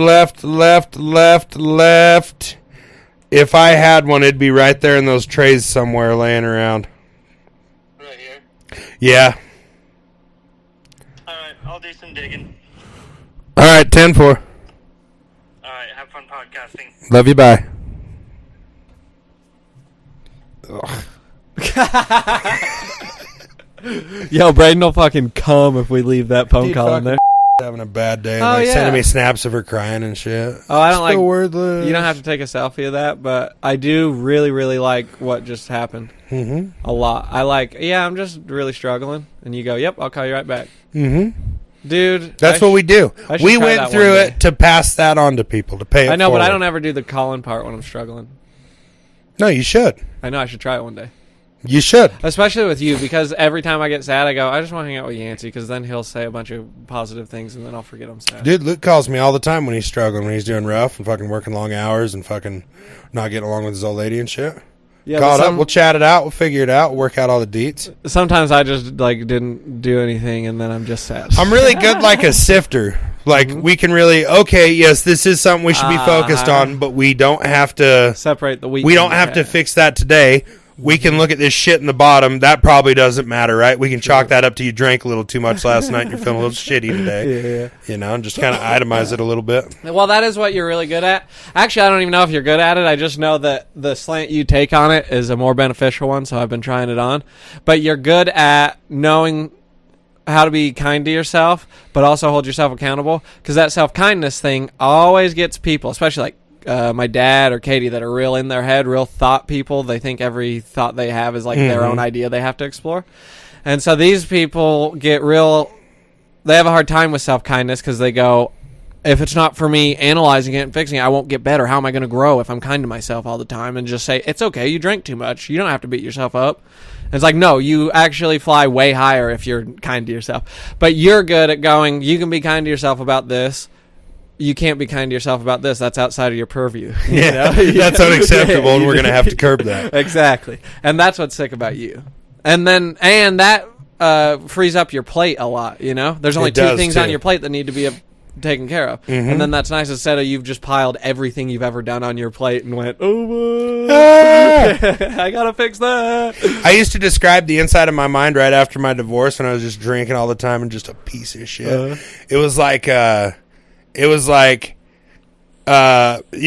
Speaker 3: If I had one, it'd be right there in those trays somewhere laying around.
Speaker 6: Right here?
Speaker 3: Yeah.
Speaker 6: Alright, I'll do some digging.
Speaker 3: All right, 10-4.
Speaker 6: Alright, have fun podcasting.
Speaker 3: Love you, bye.
Speaker 4: Yo, Braden will fucking come if we leave that phone call in there.
Speaker 3: having a bad day.
Speaker 4: Oh,
Speaker 3: Like
Speaker 4: yeah.
Speaker 3: sending me snaps of her crying and shit.
Speaker 4: Oh, I don't
Speaker 3: So
Speaker 4: like.
Speaker 3: worthless.
Speaker 4: You don't have to take a selfie of that, but I do really, really like what just happened.
Speaker 3: Mm-hmm.
Speaker 4: A lot. I like. Yeah, I'm just really struggling, and you go, "Yep, I'll call you right back."
Speaker 3: Mm-hmm.
Speaker 4: Dude,
Speaker 3: That's what we do.
Speaker 4: I should
Speaker 3: We
Speaker 4: try
Speaker 3: went
Speaker 4: that
Speaker 3: through
Speaker 4: one day.
Speaker 3: it to pass that on to people, to pay it
Speaker 4: I know, but I
Speaker 3: forward.
Speaker 4: don't ever do the calling part when I'm struggling.
Speaker 3: No, you should.
Speaker 4: I know I should try it one day.
Speaker 3: You should.
Speaker 4: Especially with you, because every time I get sad, I go, I just want to hang out with Yancey, because then he'll say a bunch of positive things, and then I'll forget I'm sad.
Speaker 3: Dude, Luke calls me all the time when he's struggling, when he's doing rough and fucking working long hours and fucking not getting along with his old lady and shit.
Speaker 4: Yeah,
Speaker 3: Call
Speaker 4: but
Speaker 3: it up. We'll chat it out. We'll figure it out. We'll work out all the deets.
Speaker 4: sometimes I just like didn't do anything, and then I'm just sad.
Speaker 3: I'm really good like a sifter. Like, we can really, okay, yes, this is something we should be focused on, but we don't have to,
Speaker 4: Separate the wheat.
Speaker 3: we
Speaker 4: from
Speaker 3: don't
Speaker 4: the
Speaker 3: have to
Speaker 4: chaff.
Speaker 3: fix that today. We can look at this shit in the bottom. That probably doesn't matter, right? We can chalk that up to you drank a little too much last night and you're feeling a little shitty today.
Speaker 4: Yeah.
Speaker 3: You know, and just kind of itemize it a little bit.
Speaker 4: Well, that is what you're really good at. Actually, I don't even know if you're good at it. I just know that the slant you take on it is a more beneficial one, so I've been trying it on. But you're good at knowing how to be kind to yourself, but also hold yourself accountable, because that self-kindness thing always gets people, especially like my dad or Katie, that are real in their head, real thought people. They think every thought they have is like their own idea they have to explore. And so these people get real, they have a hard time with self-kindness, because they go, if it's not for me analyzing it and fixing it, I won't get better. How am I going to grow if I'm kind to myself all the time and just say, it's okay, you drank too much. You don't have to beat yourself up. And it's like, no, you actually fly way higher if you're kind to yourself. But you're good at going, you can be kind to yourself about this. You can't be kind to yourself about this. That's outside of your purview. You
Speaker 3: Yeah,
Speaker 4: know?
Speaker 3: that's unacceptable, and we're going to have to curb that.
Speaker 4: Exactly. And that's what's sick about you. And that frees up your plate a lot, you know? There's only
Speaker 3: It
Speaker 4: two
Speaker 3: does,
Speaker 4: things
Speaker 3: too.
Speaker 4: on your plate that need to be taken care of. And then that's nice, instead of you've just piled everything you've ever done on your plate and went, I gotta fix that.
Speaker 3: I used to describe the inside of my mind right after my divorce when I was just drinking all the time and just a piece of shit. It was like, you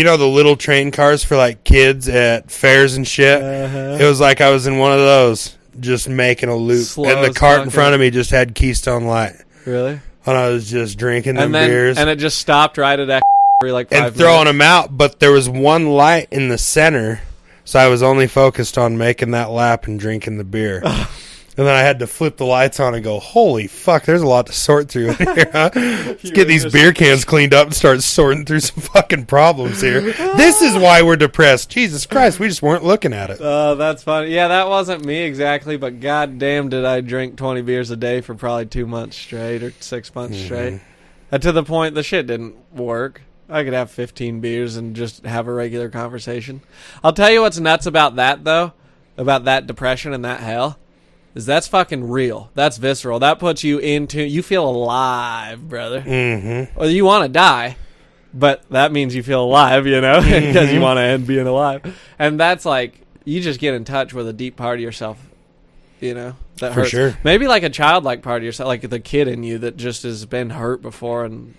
Speaker 3: know, the little train cars for like kids at fairs and shit. It was like I was in one of those, just making a loop,
Speaker 4: Slow
Speaker 3: and the
Speaker 4: as
Speaker 3: cart in
Speaker 4: fucking-
Speaker 3: front of me just had Keystone Light,
Speaker 4: Really?
Speaker 3: and I was just drinking them
Speaker 4: And then
Speaker 3: beers
Speaker 4: and it just stopped right at that for like 5
Speaker 3: and throwing
Speaker 4: minutes.
Speaker 3: them out. But there was one light in the center, so I was only focused on making that lap and drinking the beer. And then I had to flip the lights on and go, holy fuck, there's a lot to sort through in here, huh? Let's get these beer cans cleaned up and start sorting through some fucking problems here. This is why we're depressed. Jesus Christ, we just weren't looking at it.
Speaker 4: Oh, that's funny. Yeah, that wasn't me exactly, but goddamn did I drink 20 beers a day for probably 2 months straight or 6 months straight. And to the point the shit didn't work. I could have 15 beers and just have a regular conversation. I'll tell you what's nuts about that, though, about that depression and that hell, is that's fucking real. That's visceral. That puts you into, you feel alive, brother.
Speaker 3: Mm-hmm.
Speaker 4: Well, you want to die, but that means you feel alive, you know, because you want to end being alive. And that's like, you just get in touch with a deep part of yourself, you know, that
Speaker 3: For
Speaker 4: hurts.
Speaker 3: sure.
Speaker 4: Maybe like a childlike part of yourself, like the kid in you that just has been hurt before and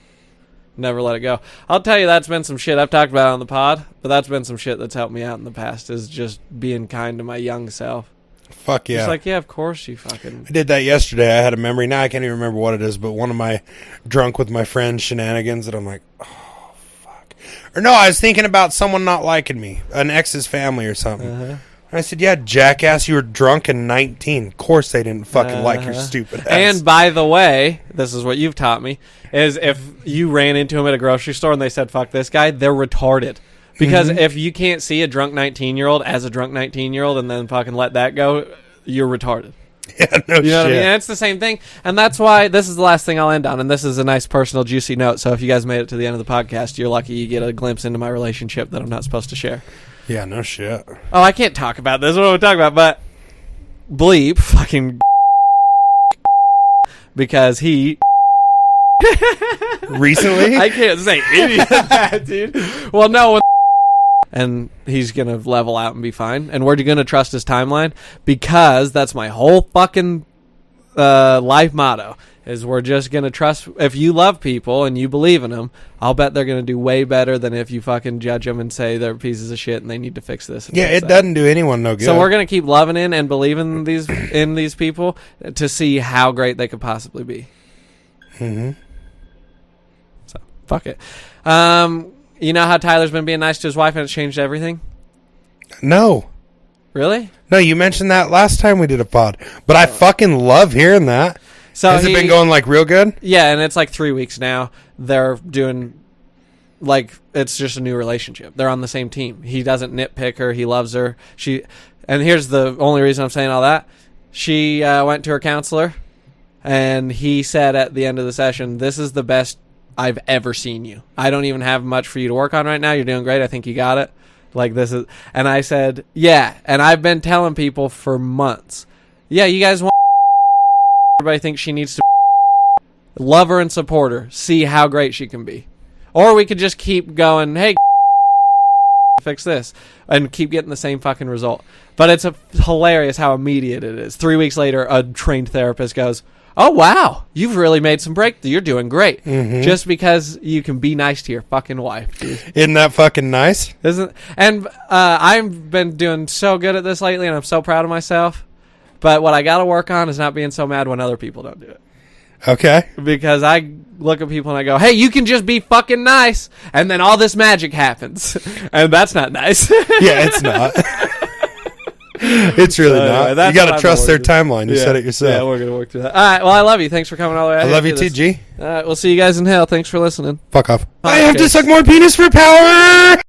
Speaker 4: never let it go. I'll tell you, that's been some shit I've talked about on the pod, but that's been some shit that's helped me out in the past, is just being kind to my young self.
Speaker 3: Fuck yeah.
Speaker 4: It's like, yeah, of course you fucking...
Speaker 3: I did that yesterday. I had a memory. Now I can't even remember what it is, but one of my drunk with my friends shenanigans that I'm like, oh, fuck. Or no, I was thinking about someone not liking me, an ex's family or something. And I said, yeah, jackass, you were drunk and 19. Of course they didn't fucking like your stupid ass.
Speaker 4: And by the way, this is what you've taught me, is if you ran into them at a grocery store and they said, fuck this guy, they're retarded. Because if you can't see a drunk 19-year-old as a drunk 19-year-old and then fucking let that go, you're retarded.
Speaker 3: Yeah, no
Speaker 4: You know
Speaker 3: shit.
Speaker 4: what I mean? And it's the same thing. And that's why this is the last thing I'll end on. And this is a nice personal, juicy note. So if you guys made it to the end of the podcast, you're lucky you get a glimpse into my relationship that I'm not supposed to share.
Speaker 3: Yeah, no shit.
Speaker 4: Oh, I can't talk about this. What am I talking about? But bleep fucking because he...
Speaker 3: Recently?
Speaker 4: I can't say any of that, dude. Well, no. And he's going to level out and be fine. And we're going to trust his timeline, because that's my whole fucking life motto, is we're just going to trust. If you love people and you believe in them, I'll bet they're going to do way better than if you fucking judge them and say they're pieces of shit and they need to fix this. and
Speaker 3: Yeah,
Speaker 4: fix
Speaker 3: it
Speaker 4: that.
Speaker 3: doesn't do anyone no good.
Speaker 4: So we're going to keep loving in and believing in these people to see how great they could possibly be.
Speaker 3: Mm-hmm.
Speaker 4: Fuck it. You know how Tyler's been being nice to his wife and it's changed everything?
Speaker 3: No.
Speaker 4: Really?
Speaker 3: No, you mentioned that last time we did a pod. But I fucking love hearing that.
Speaker 4: So
Speaker 3: Has it been going like real good?
Speaker 4: Yeah, and it's like 3 weeks now. They're doing like it's just a new relationship. They're on the same team. He doesn't nitpick her. He loves her. And here's the only reason I'm saying all that. She went to her counselor, and he said at the end of the session, "This is the best I've ever seen you. I don't even have much for you to work on right now. You're doing great. I think you got it. Like this is." And I said, "Yeah." And I've been telling people for months, "Yeah, you guys want." Everybody thinks she needs to love her and support her. See how great she can be. Or we could just keep going, hey, fix this, and keep getting the same fucking result. But it's hilarious how immediate it is. 3 weeks later, a trained therapist goes, "Oh, wow, you've really made some breakthrough. You're doing great."
Speaker 3: Mm-hmm.
Speaker 4: Just because you can be nice to your fucking wife, dude.
Speaker 3: Isn't that fucking nice?
Speaker 4: Isn't? And I've been doing so good at this lately, and I'm so proud of myself. But what I got to work on is not being so mad when other people don't do it.
Speaker 3: Okay.
Speaker 4: Because I look at people and I go, "Hey, you can just be fucking nice," and then all this magic happens, and that's not nice.
Speaker 3: Yeah, it's not. It's really not.
Speaker 4: That's
Speaker 3: You got
Speaker 4: what
Speaker 3: to
Speaker 4: I've
Speaker 3: trust
Speaker 4: been
Speaker 3: their timeline. You said it yourself.
Speaker 4: Yeah, we're gonna work through that. All right. Well, I love you. Thanks for coming all the way out
Speaker 3: I
Speaker 4: here
Speaker 3: love
Speaker 4: to
Speaker 3: you
Speaker 4: do
Speaker 3: too,
Speaker 4: this.
Speaker 3: G.
Speaker 4: All right. We'll see you guys in hell. Thanks for listening.
Speaker 3: Fuck off. I
Speaker 4: Okay.
Speaker 3: have to suck more penis for power.